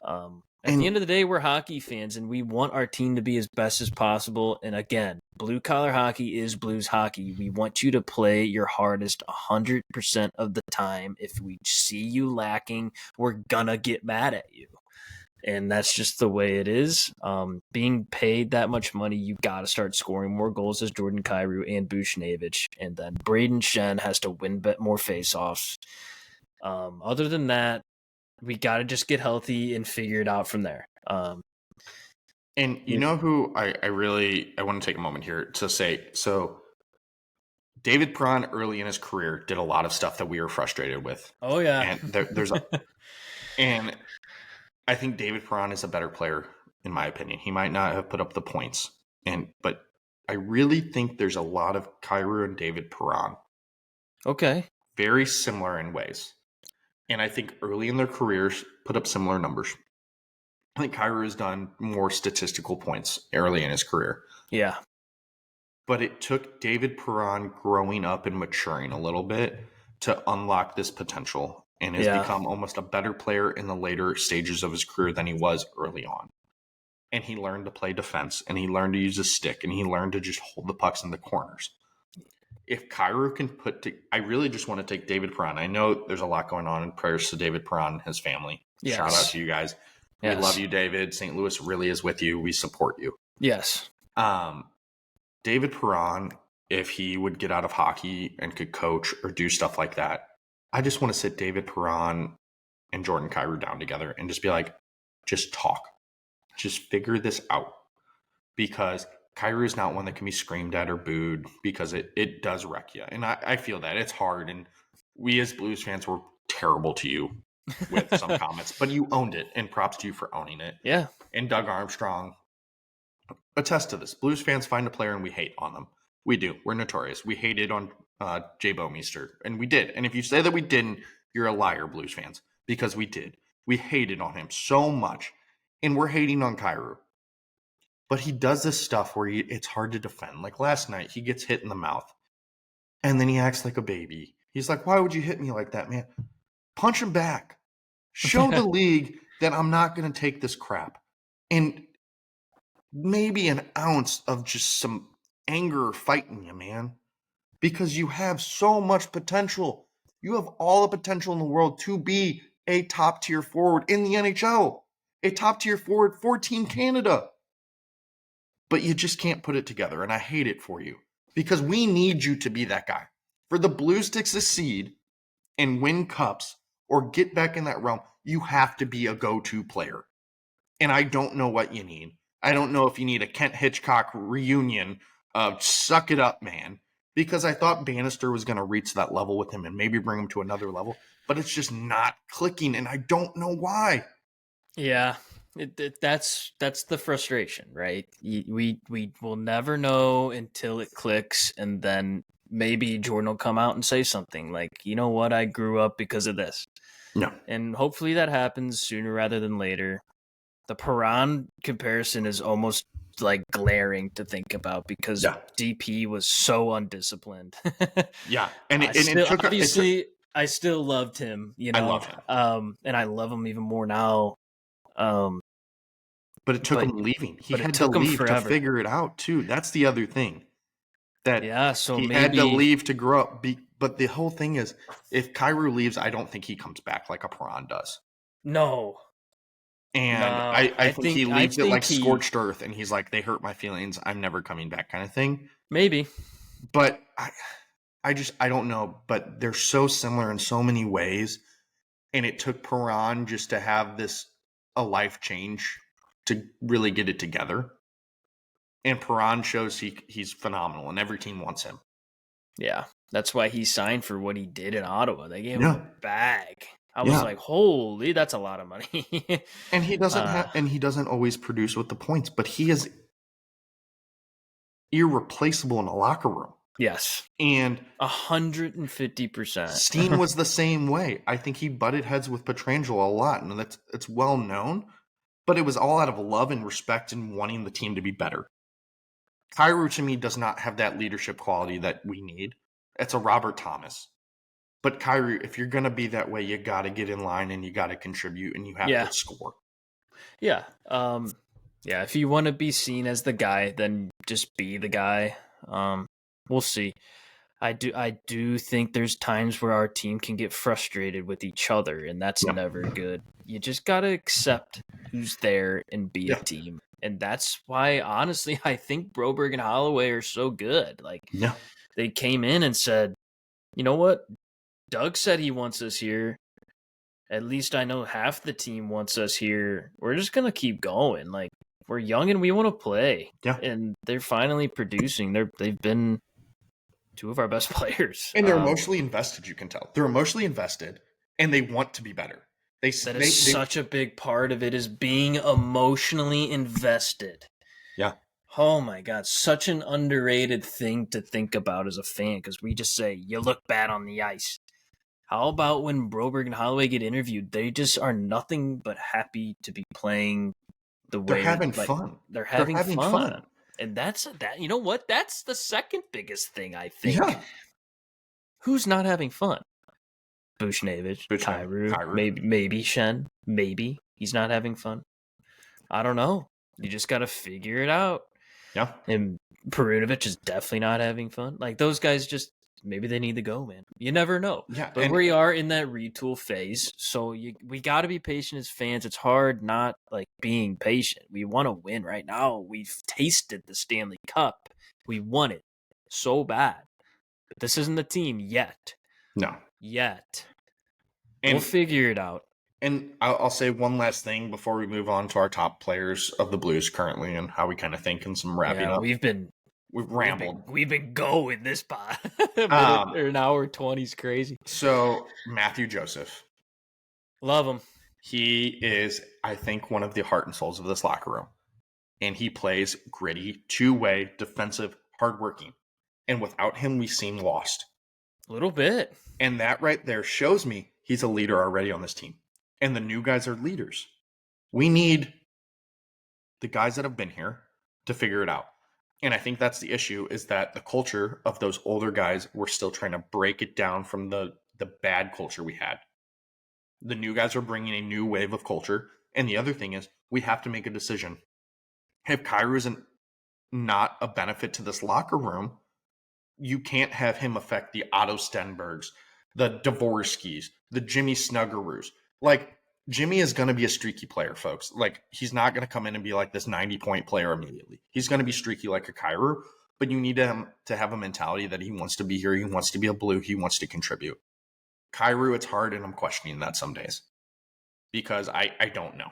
Speaker 2: At the end of the day, we're hockey fans, and we want our team to be as best as possible. And again, blue-collar hockey is Blues hockey. We want you to play your hardest 100% of the time. If we see you lacking, we're gonna get mad at you. And that's just the way it is. Being paid that much money, you got to start scoring more goals as Jordan Kyrou and Buchnevich. And then Braden Shen has to win more faceoffs. Other than that, we got to just get healthy and figure it out from there.
Speaker 1: And you know who I want to take a moment here to say, so David Perron early in his career did a lot of stuff that we were frustrated with.
Speaker 2: Oh, yeah.
Speaker 1: And and I think David Perron is a better player, in my opinion. He might not have put up the points, but I really think there's a lot of Kyrou and David Perron.
Speaker 2: Okay.
Speaker 1: Very similar in ways. And I think early in their careers put up similar numbers. I think Kyrou has done more statistical points early in his career.
Speaker 2: Yeah.
Speaker 1: But it took David Perron growing up and maturing a little bit to unlock this potential. And has become almost a better player in the later stages of his career than he was early on. And he learned to play defense, and he learned to use his stick, and he learned to just hold the pucks in the corners. If Kyrou can I really just want to take David Perron. I know there's a lot going on in prayers to David Perron and his family. Yes. Shout out to you guys. Yes. We love you, David. St. Louis really is with you. We support you.
Speaker 2: Yes.
Speaker 1: David Perron, if he would get out of hockey and could coach or do stuff like that, I just want to sit David Perron and Jordan Kyrou down together and just be like, just talk. Just figure this out. Because Kyrou is not one that can be screamed at or booed because it does wreck you. And I feel that. It's hard. And we as Blues fans were terrible to you with some comments. But you owned it. And props to you for owning it.
Speaker 2: Yeah.
Speaker 1: And Doug Armstrong attest to this. Blues fans find a player and we hate on them. We do. We're notorious. We hated on Jay Bouwmeester, and we did. And if you say that we didn't, you're a liar, Blues fans, because we did. We hated on him so much, and we're hating on Kyrou. But he does this stuff where it's hard to defend. Like last night, he gets hit in the mouth, and then he acts like a baby. He's like, why would you hit me like that, man? Punch him back. Show the league that I'm not going to take this crap. And maybe an ounce of just some anger fighting you, man. Because you have so much potential. You have all the potential in the world to be a top-tier forward in the NHL. A top-tier forward for Team Canada. But you just can't put it together, and I hate it for you. Because we need you to be that guy. For the Blues to succeed and win cups or get back in that realm, you have to be a go-to player. And I don't know what you need. I don't know if you need a Kent Hitchcock reunion of suck it up, man. Because I thought Bannister was going to reach that level with him and maybe bring him to another level. But it's just not clicking, and I don't know why.
Speaker 2: Yeah, that's the frustration, right? We will never know until it clicks, and then maybe Jordan will come out and say something like, you know what, I grew up because of this.
Speaker 1: No.
Speaker 2: And hopefully that happens sooner rather than later. The Perron comparison is almost like glaring to think about because DP was so undisciplined.
Speaker 1: Yeah. And
Speaker 2: I still loved him, you know.
Speaker 1: I love him.
Speaker 2: And I love him even more now.
Speaker 1: But it took him leaving. He had to leave to figure it out too. That's the other thing. that
Speaker 2: so
Speaker 1: he
Speaker 2: maybe
Speaker 1: had to leave to grow up. But the whole thing is, if Kyrou leaves, I don't think he comes back like a Perron does.
Speaker 2: no.
Speaker 1: And
Speaker 2: No,
Speaker 1: I think he leaves it like
Speaker 2: he
Speaker 1: scorched earth, and he's like, they hurt my feelings. I'm never coming back, kind of thing.
Speaker 2: maybe.
Speaker 1: But I don't know. But they're so similar in so many ways, and it took Perron just to have a life change to really get it together. And Perron shows he's phenomenal, and every team wants him.
Speaker 2: Yeah, that's why he signed for what he did in Ottawa. They gave him a bag. I was like, holy, that's a lot of money.
Speaker 1: And he doesn't always produce with the points, but he is irreplaceable in a locker room.
Speaker 2: Yes.
Speaker 1: And
Speaker 2: 150%.
Speaker 1: Steen was the same way. I think he butted heads with Pietrangelo a lot, and it's well known, but it was all out of love and respect and wanting the team to be better. Kyrou, to me, does not have that leadership quality that we need. It's a Robert Thomas. But Kyrou, if you're going to be that way, you got to get in line and you got to contribute and you have to score.
Speaker 2: Yeah. If you want to be seen as the guy, then just be the guy. We'll see. I do think there's times where our team can get frustrated with each other, and that's never good. You just got to accept who's there and be a team. And that's why, honestly, I think Broberg and Holloway are so good. Like, they came in and said, you know what? Doug said he wants us here. At least I know half the team wants us here. We're just going to keep going. Like, we're young and we want to play.
Speaker 1: Yeah.
Speaker 2: And they're finally producing. They've been two of our best players.
Speaker 1: And they're emotionally invested, you can tell. They're emotionally invested, and they want to be better.
Speaker 2: Such a big part of it is being emotionally invested.
Speaker 1: Yeah.
Speaker 2: Oh, my God. Such an underrated thing to think about as a fan, because we just say, you look bad on the ice. How about when Broberg and Holloway get interviewed? They just are nothing but happy to be playing the way
Speaker 1: they're having fun.
Speaker 2: They're having fun. And that's that. You know what? That's the second biggest thing, I think.
Speaker 1: Yeah.
Speaker 2: Who's not having fun? Buchnevich, Kyrou, maybe Shen. Maybe he's not having fun. I don't know. You just got to figure it out.
Speaker 1: Yeah.
Speaker 2: And Perunovic is definitely not having fun. Like, those guys just, maybe they need to go, man. You never know.
Speaker 1: Yeah,
Speaker 2: but we are in that retool phase, so we got to be patient as fans. It's hard not like being patient. We want to win right now. We've tasted the Stanley Cup. We won it so bad. But this isn't the team yet.
Speaker 1: No.
Speaker 2: Yet. And we'll figure it out.
Speaker 1: And I'll say one last thing before we move on to our top players of the Blues currently and how we kind of think and some wrapping up.
Speaker 2: We've rambled. We've been going this pod. An hour 20 is crazy.
Speaker 1: So, Matthew Joseph.
Speaker 2: Love him.
Speaker 1: He is, I think, one of the heart and souls of this locker room. And he plays gritty, two-way, defensive, hardworking. And without him, we seem lost.
Speaker 2: A little bit.
Speaker 1: And that right there shows me he's a leader already on this team. And the new guys are leaders. We need the guys that have been here to figure it out. And I think that's the issue, is that the culture of those older guys, we're still trying to break it down from the bad culture we had. The new guys are bringing a new wave of culture. And the other thing is, we have to make a decision. If Kyrou isn't not a benefit to this locker room, you can't have him affect the Otto Stenbergs, the Dvorskys, the Jimmy Snuggaroos. Like, Jimmy is going to be a streaky player, folks. Like, he's not going to come in and be like this 90-point player immediately. He's going to be streaky like a Kyrou, but you need him to have a mentality that he wants to be here. He wants to be a Blue. He wants to contribute. Kyrou, it's hard, and I'm questioning that some days because I don't know.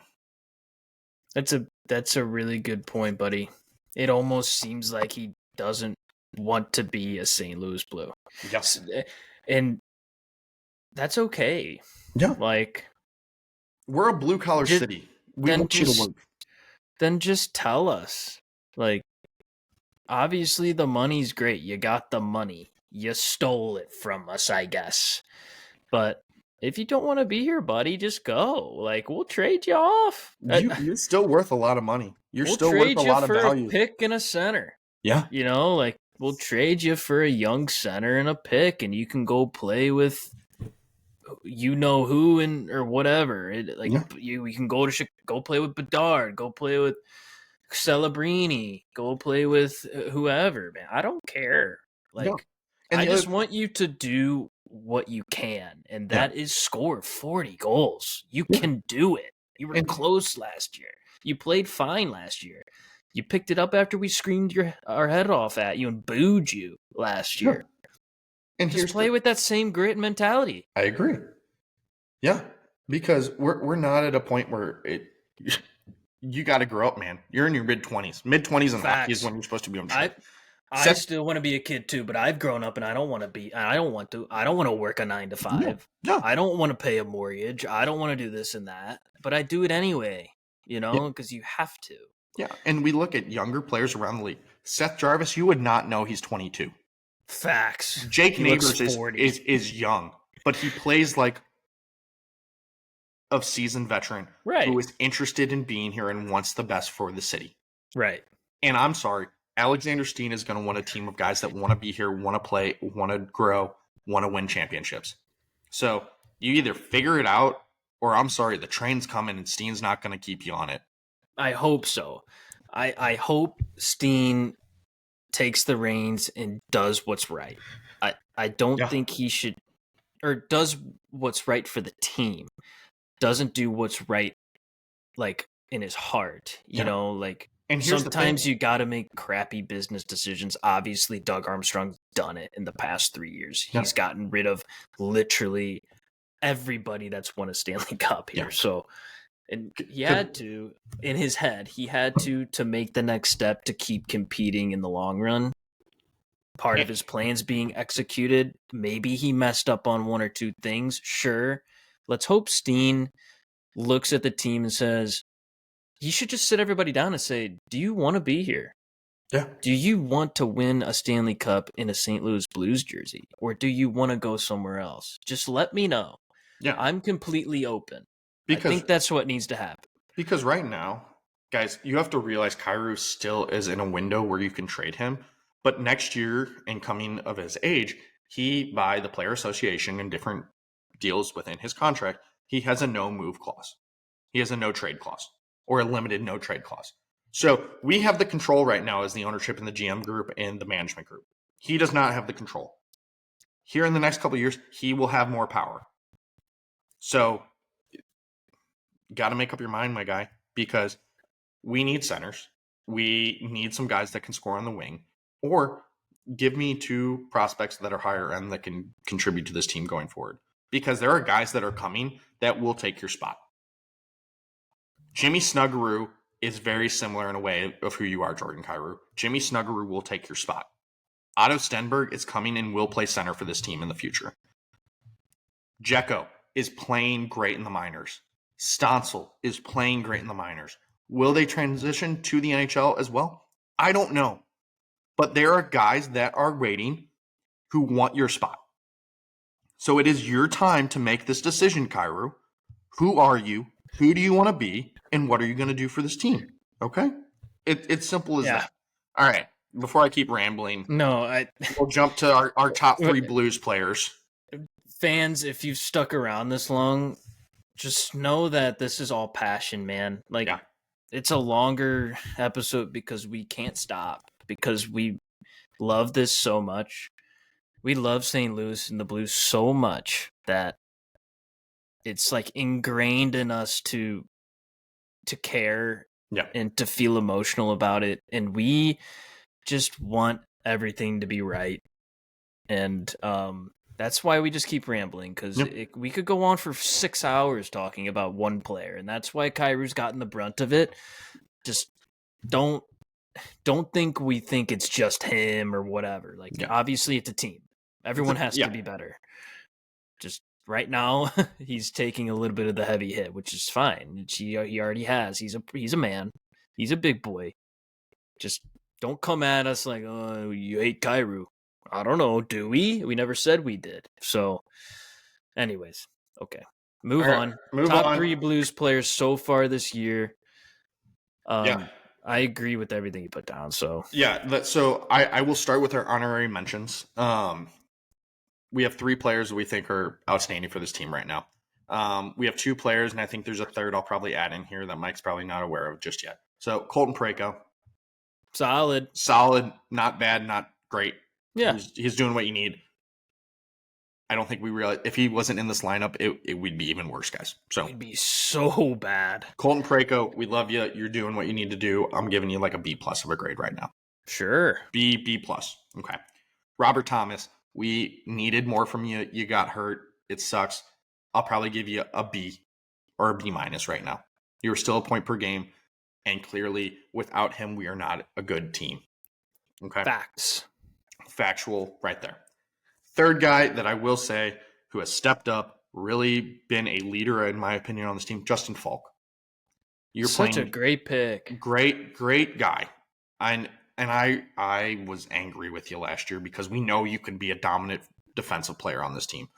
Speaker 2: That's a really good point, buddy. It almost seems like he doesn't want to be a St. Louis Blue.
Speaker 1: Yes.
Speaker 2: And that's okay.
Speaker 1: Yeah.
Speaker 2: Like,
Speaker 1: we're a blue-collar city. We want you to work.
Speaker 2: Then just tell us. Like, obviously the money's great. You got the money. You stole it from us, I guess. But if you don't want to be here, buddy, just go. Like, we'll trade you off.
Speaker 1: You're still worth a lot of money. You're still worth a lot of value.
Speaker 2: We'll trade you for a pick and a center.
Speaker 1: Yeah.
Speaker 2: You know, like, we'll trade you for a young center and a pick, and you can go play with you know who or whatever. We can go play with Bedard, go play with Celebrini, go play with whoever, man. I don't care. Like,
Speaker 1: No. And
Speaker 2: I
Speaker 1: the
Speaker 2: just
Speaker 1: other,
Speaker 2: want you to do what you can, and
Speaker 1: yeah,
Speaker 2: that is score 40 goals. You
Speaker 1: yeah.
Speaker 2: can do it. You were
Speaker 1: And
Speaker 2: close last year. You played fine last year. You picked it up after we screamed our head off at you and booed you last year.
Speaker 1: sure. And
Speaker 2: Just
Speaker 1: here's
Speaker 2: play with that same grit and mentality.
Speaker 1: I agree. Yeah, because we're not at a point where you got to grow up, man. You're in your mid-20s. Mid-20s in hockey is
Speaker 2: Facts.
Speaker 1: when you're supposed to be on
Speaker 2: I
Speaker 1: shit.
Speaker 2: I still want to be a kid too, but I've grown up and I don't want to be. I don't want to. I don't want to work a 9 to 5.
Speaker 1: No.
Speaker 2: I don't want to pay a mortgage. I don't want to do this and that, but I do it anyway.
Speaker 1: Yeah,
Speaker 2: Because you have to.
Speaker 1: yeah. And we look at younger players around the league. Seth Jarvis, you would not know he's 22.
Speaker 2: Facts.
Speaker 1: Jake
Speaker 2: He looks
Speaker 1: Neighbors
Speaker 2: 40.
Speaker 1: is young, but he plays like a seasoned veteran
Speaker 2: Right.
Speaker 1: who is interested in being here and wants the best for the city.
Speaker 2: Right.
Speaker 1: And I'm sorry, Alexander Steen is going to want a team of guys that want to be here, want to play, want to grow, want to win championships. So you either figure it out, or I'm sorry, the train's coming and Steen's not going to keep you on it.
Speaker 2: I hope so. I hope Steen takes the reins and does what's right. I don't think he should, or does what's right for the team. Doesn't do what's right, like, in his heart. You know, like,
Speaker 1: And here's
Speaker 2: sometimes you got to make crappy business decisions. Obviously, Doug Armstrong's done it in the past 3 years. He's gotten rid of literally everybody that's won a Stanley Cup here. So, and he had to, in his head, he had to make the next step to keep competing in the long run. Part of his plans being executed. Maybe he messed up on one or two things. Sure. Let's hope Steen looks at the team and says, he should just sit everybody down and say, do you want to be here?
Speaker 1: Yeah.
Speaker 2: Do you want to win a Stanley Cup in a St. Louis Blues jersey? Or do you want to go somewhere else? Just let me know.
Speaker 1: Yeah.
Speaker 2: I'm completely open.
Speaker 1: Because,
Speaker 2: I think that's what needs to happen.
Speaker 1: Because right now, guys, you have to realize Kyrou still is in a window where you can trade him. But next year, and coming of his age, he, by the player association and different deals within his contract, he has a no move clause. He has a no trade clause or a limited no trade clause. So we have the control right now as the ownership and the GM group and the management group. He does not have the control. Here in the next couple of years, he will have more power. So you got to make up your mind, my guy, because we need centers. We need some guys that can score on the wing, or give me 2 prospects that are higher end that can contribute to this team going forward. Because there are guys that are coming that will take your spot. Jimmy Snuggerud is very similar in a way of who you are, Jordan Kyrou. Jimmy Snuggerud will take your spot. Otto Stenberg is coming and will play center for this team in the future. Jekko is playing great in the minors. Stoncil is playing great in the minors. Will they transition to the NHL as well? I don't know. But there are guys that are waiting who want your spot. So it is your time to make this decision, Kyrou. Who are you? Who do you want to be? And what are you going to do for this team? Okay? It's simple as that. All right. Before I keep rambling, we'll jump to our top 3 Blues players.
Speaker 2: Fans, if you've stuck around this long, just know that this is all passion, man. Like, it's a longer episode because we can't stop, because we love this so much. We love St. Louis and the Blues so much that it's like ingrained in us to care and to feel emotional about it. And we just want everything to be right. And that's why we just keep rambling, because we could go on for 6 hours talking about one player. And that's why Kyrou's gotten the brunt of it. Just don't think we think it's just him or whatever. Like, obviously it's a team. Everyone has to be better. Just right now, he's taking a little bit of the heavy hit, which is fine. He already has. He's a man. He's a big boy. Just don't come at us like, oh, you hate Kyrou. I don't know. Do we? We never said we did. So, anyways, okay. Move on. Top 3 Blues players so far this year. I agree with everything you put down. So
Speaker 1: so I will start with our honorary mentions. We have 3 players that we think are outstanding for this team right now. We have 2 players, and I think there's a third I'll probably add in here that Mike's probably not aware of just yet. So Colton Parayko.
Speaker 2: Solid.
Speaker 1: Not bad, not great.
Speaker 2: Yeah.
Speaker 1: He's doing what you need. I don't think we realize if he wasn't in this lineup, it would be even worse, guys. So
Speaker 2: It'd be so bad.
Speaker 1: Colton Parayko, we love you. You're doing what you need to do. I'm giving you like a B+ of a grade right now.
Speaker 2: Sure.
Speaker 1: B+. Okay. Robert Thomas, we needed more from you. You got hurt. It sucks. I'll probably give you a B or a B- right now. You're still a point per game, and clearly without him, we are not a good team. Okay.
Speaker 2: Facts.
Speaker 1: Factual right there. Third guy that I will say who has stepped up, really been a leader in my opinion on this team, Justin Falk. You're
Speaker 2: Such
Speaker 1: playing
Speaker 2: a great pick.
Speaker 1: great guy. And I was angry with you last year because we know you can be a dominant defensive player on this team.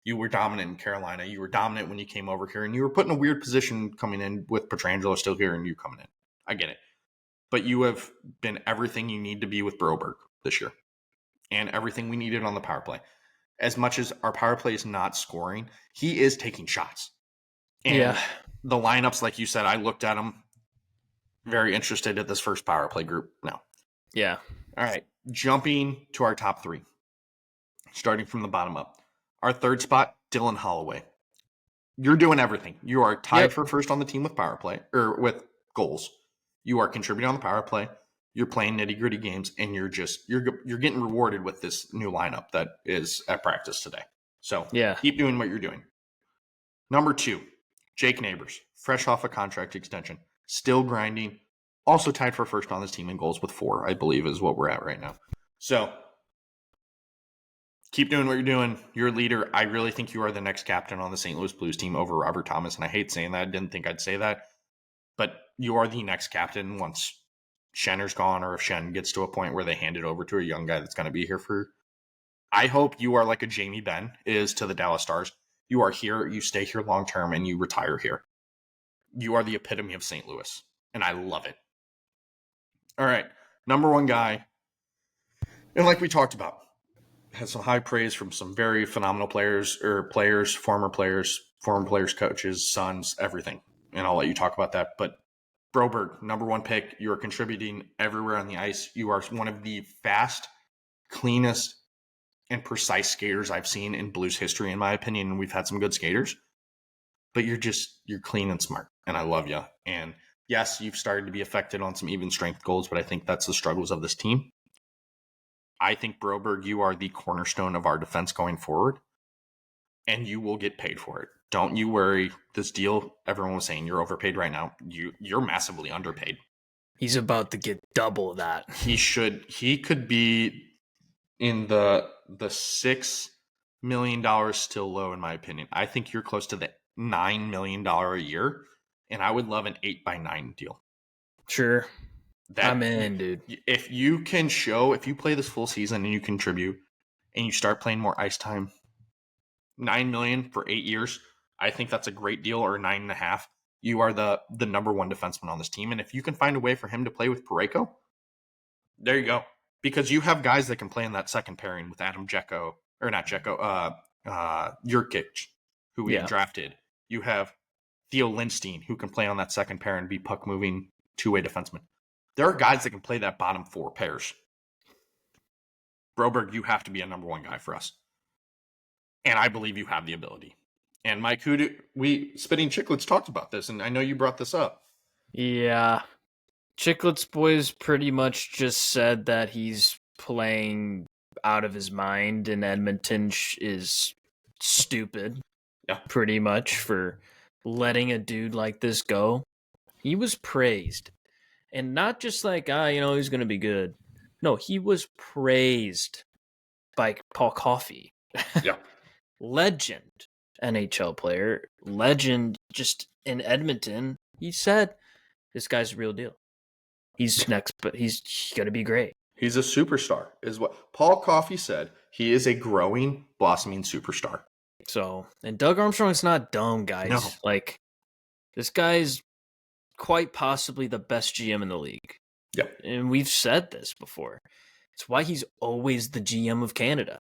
Speaker 1: You were dominant in Carolina. You were dominant when you came over here, and you were put in a weird position coming in with Pietrangelo still here and you coming in. I get it. But you have been everything you need to be with Broberg this year and everything we needed on the power play. As much as our power play is not scoring, he is taking shots. And the lineups, like you said, I looked at them, very interested at this first power play group now.
Speaker 2: Yeah.
Speaker 1: All right. Jumping to our top three, starting from the bottom up. Our third spot, Dylan Holloway. You're doing everything. You are tied for first on the team with power play or with goals. You are contributing on the power play. You're playing nitty-gritty games, and you're getting rewarded with this new lineup that is at practice today. So keep doing what you're doing. Number 2, Jake Neighbors, fresh off a contract extension, still grinding, also tied for first on this team in goals with 4, I believe is what we're at right now. So keep doing what you're doing. You're a leader. I really think you are the next captain on the St. Louis Blues team over Robert Thomas, and I hate saying that. I didn't think I'd say that. But you are the next captain once Schenner's gone, or if Shen gets to a point where they hand it over to a young guy that's going to be here for. I hope you are like a Jamie Benn is to the Dallas Stars. You are here, you stay here long term, and you retire here. You are the epitome of St. Louis, and I love it. All right, number 1 guy, and like we talked about, has some high praise from some very phenomenal players, former players, coaches, sons, everything. And I'll let you talk about that. But Broberg, number 1 pick. You are contributing everywhere on the ice. You are one of the fast, cleanest, and precise skaters I've seen in Blues history, in my opinion. And we've had some good skaters. But you're clean and smart. And I love you. And yes, you've started to be affected on some even strength goals, but I think that's the struggles of this team. I think, Broberg, you are the cornerstone of our defense going forward, and you will get paid for it. Don't you worry. This deal, everyone was saying you're overpaid right now. You're massively underpaid.
Speaker 2: He's about to get double that.
Speaker 1: He could be in the $6 million still low, in my opinion. I think you're close to the $9 million a year, and I would love an 8x9 deal.
Speaker 2: Sure. I'm in, dude.
Speaker 1: If you play this full season and you contribute and you start playing more ice time, $9 million for 8 years, I think that's a great deal, or 9.5. You are the number 1 defenseman on this team. And if you can find a way for him to play with Parayko, there you go. Because you have guys that can play in that second pairing with Adam Jekko, or not Jekko, Jurkic, who we drafted. You have Theo Lindstein, who can play on that second pair and be puck-moving two-way defenseman. There are guys that can play that bottom 4 pairs. Broberg, you have to be a number 1 guy for us. And I believe you have the ability. And Mike, Spitting Chicklets talked about this, and I know you brought this up.
Speaker 2: Yeah. Chicklets boys pretty much just said that he's playing out of his mind, and Edmonton is stupid.
Speaker 1: Yeah.
Speaker 2: Pretty much for letting a dude like this go. He was praised. And not just like, he's going to be good. No, he was praised by Paul Coffey.
Speaker 1: Yeah.
Speaker 2: Legend NHL player. Legend just in Edmonton. He said, this guy's a real deal. He's next, but he's going to be great.
Speaker 1: He's a superstar, is what Paul Coffey said. He is a growing, blossoming superstar.
Speaker 2: So, and Doug Armstrong's not dumb, guys.
Speaker 1: No.
Speaker 2: Like, this guy's quite possibly the best GM in the league.
Speaker 1: Yep.
Speaker 2: And we've said this before. It's why he's always the GM of Canada.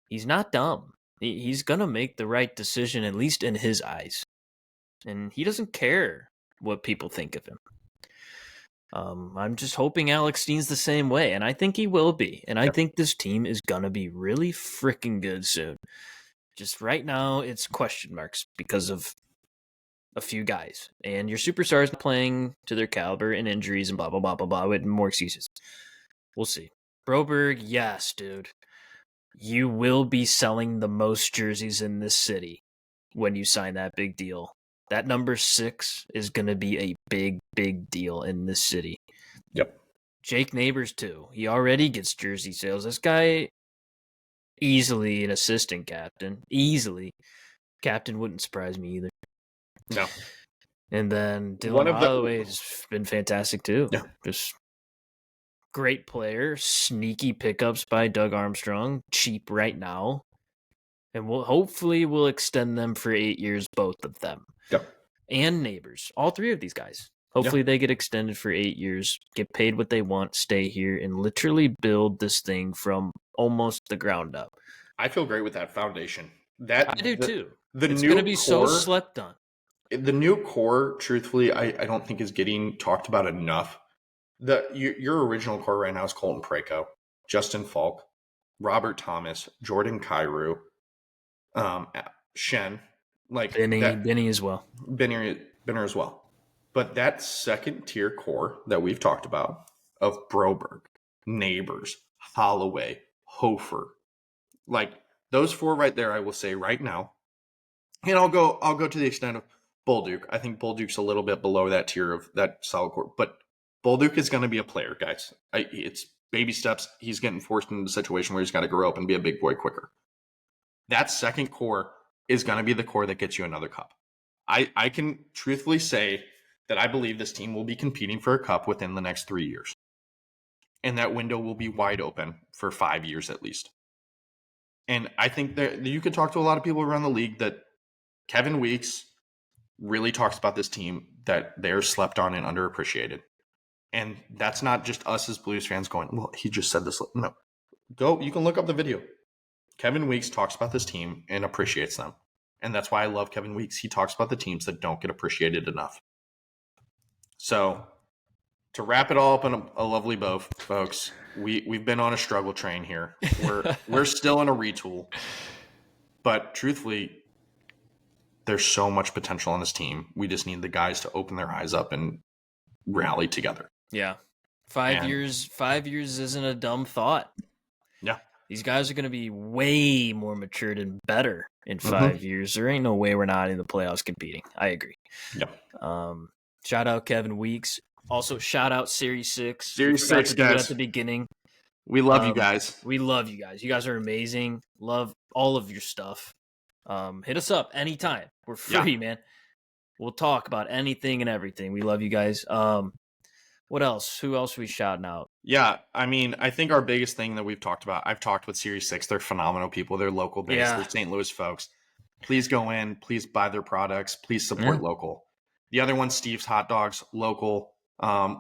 Speaker 2: He's not dumb. He's going to make the right decision, at least in his eyes. And he doesn't care what people think of him. I'm just hoping Alex Steen's the same way, and I think he will be. And I think this team is going to be really freaking good soon. Just right now, it's question marks because of a few guys. And your superstars playing to their caliber and injuries and blah, blah, blah, blah, blah, with more excuses. We'll see. Broberg, yes, dude. You will be selling the most jerseys in this city when you sign that big deal. That number 6 is going to be a big, big deal in this city.
Speaker 1: Yep.
Speaker 2: Jake Neighbors, too. He already gets jersey sales. This guy, easily an assistant captain. Easily. Captain wouldn't surprise me either.
Speaker 1: No.
Speaker 2: And then Dylan Holloway has been fantastic, too.
Speaker 1: Yeah.
Speaker 2: Just great player. Sneaky pickups by Doug Armstrong. Cheap right now. And hopefully we'll extend them for 8 years, both of them.
Speaker 1: Yep.
Speaker 2: And Neighbors. All 3 of these guys. Hopefully they get extended for 8 years, get paid what they want, stay here, and literally build this thing from almost the ground up.
Speaker 1: I feel great with that foundation.
Speaker 2: I do too.
Speaker 1: It's
Speaker 2: going to be so slept on.
Speaker 1: The new core, truthfully, I don't think is getting talked about enough. Your original core right now is Colton Preco, Justin Falk, Robert Thomas, Jordan Kyrou, Shen, like
Speaker 2: Benny as well.
Speaker 1: Benner as well. But that second tier core that we've talked about of Broberg, Neighbors, Holloway, Hofer, like those 4 right there, I will say right now, and I'll go to the extent of Bolduc. I think Bolduc's a little bit below that tier of that solid core, but Bolduc is going to be a player, guys. It's baby steps. He's getting forced into a situation where he's got to grow up and be a big boy quicker. That second core is going to be the core that gets you another cup. I can truthfully say that I believe this team will be competing for a cup within the next 3 years. And that window will be wide open for 5 years at least. And I think that you could talk to a lot of people around the league that Kevin Weeks really talks about this team, that they're slept on and underappreciated. And that's not just us as Blues fans going, well, he just said this. No. You can look up the video. Kevin Weeks talks about this team and appreciates them. And that's why I love Kevin Weeks. He talks about the teams that don't get appreciated enough. So, to wrap it all up in a lovely bow, folks, we've been on a struggle train here. We're still in a retool. But truthfully, there's so much potential on this team. We just need the guys to open their eyes up and rally together.
Speaker 2: Yeah. 5 years isn't a dumb thought.
Speaker 1: Yeah.
Speaker 2: These guys are going to be way more matured and better in 5 years. There ain't no way we're not in the playoffs competing. I agree.
Speaker 1: Yeah.
Speaker 2: Shout out Kevin Weeks. Also, shout out Series 6.
Speaker 1: Series 6, guys.
Speaker 2: At the beginning.
Speaker 1: We love you guys.
Speaker 2: We love you guys. You guys are amazing. Love all of your stuff. Hit us up anytime. We're free, man. We'll talk about anything and everything. We love you guys. What else? Who else are we shouting out?
Speaker 1: Yeah, I mean, I think our biggest thing that we've talked about, I've talked with Series 6. They're phenomenal people. They're local based.
Speaker 2: Yeah.
Speaker 1: They're St. Louis folks. Please go in. Please buy their products. Please support local. The other one, Steve's Hot Dogs, local.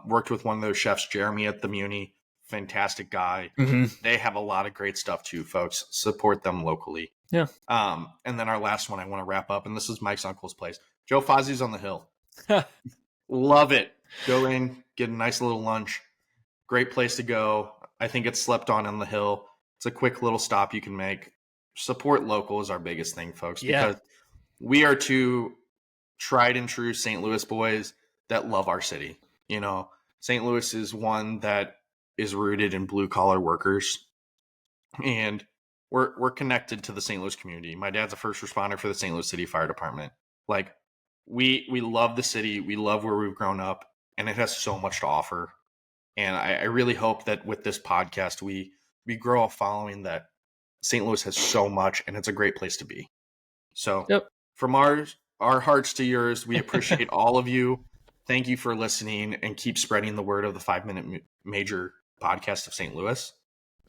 Speaker 1: Worked with one of their chefs, Jeremy, at the Muni. Fantastic guy.
Speaker 2: Mm-hmm.
Speaker 1: They have a lot of great stuff too, folks. Support them locally.
Speaker 2: Yeah.
Speaker 1: And then our last one I want to wrap up, and this is Mike's uncle's place. Joe Fozzie's on the Hill. Love it. Go in, get a nice little lunch. Great place to go. I think it's slept on the Hill. It's a quick little stop you can make. Support local is our biggest thing, folks, because we are two tried and true St. Louis boys that love our city. You know, St. Louis is one that is rooted in blue collar workers, and we're connected to the St. Louis community. My dad's a first responder for the St. Louis City Fire Department. Like, we love the city. We love where we've grown up, and it has so much to offer. And I really hope that with this podcast, we grow a following that St. Louis has so much, and it's a great place to be. So from our hearts to yours, we appreciate all of you. Thank you for listening, and keep spreading the word of the 5 Minute Major Podcast of St. Louis.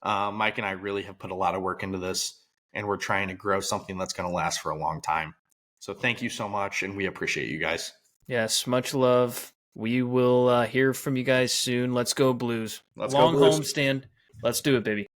Speaker 1: Mike and I really have put a lot of work into this, and we're trying to grow something that's going to last for a long time. So thank you so much, and we appreciate you guys.
Speaker 2: Yes, much love. We will hear from you guys soon. Let's go Blues.
Speaker 1: Let's
Speaker 2: Long
Speaker 1: go Blues.
Speaker 2: homestand. Let's do it, baby.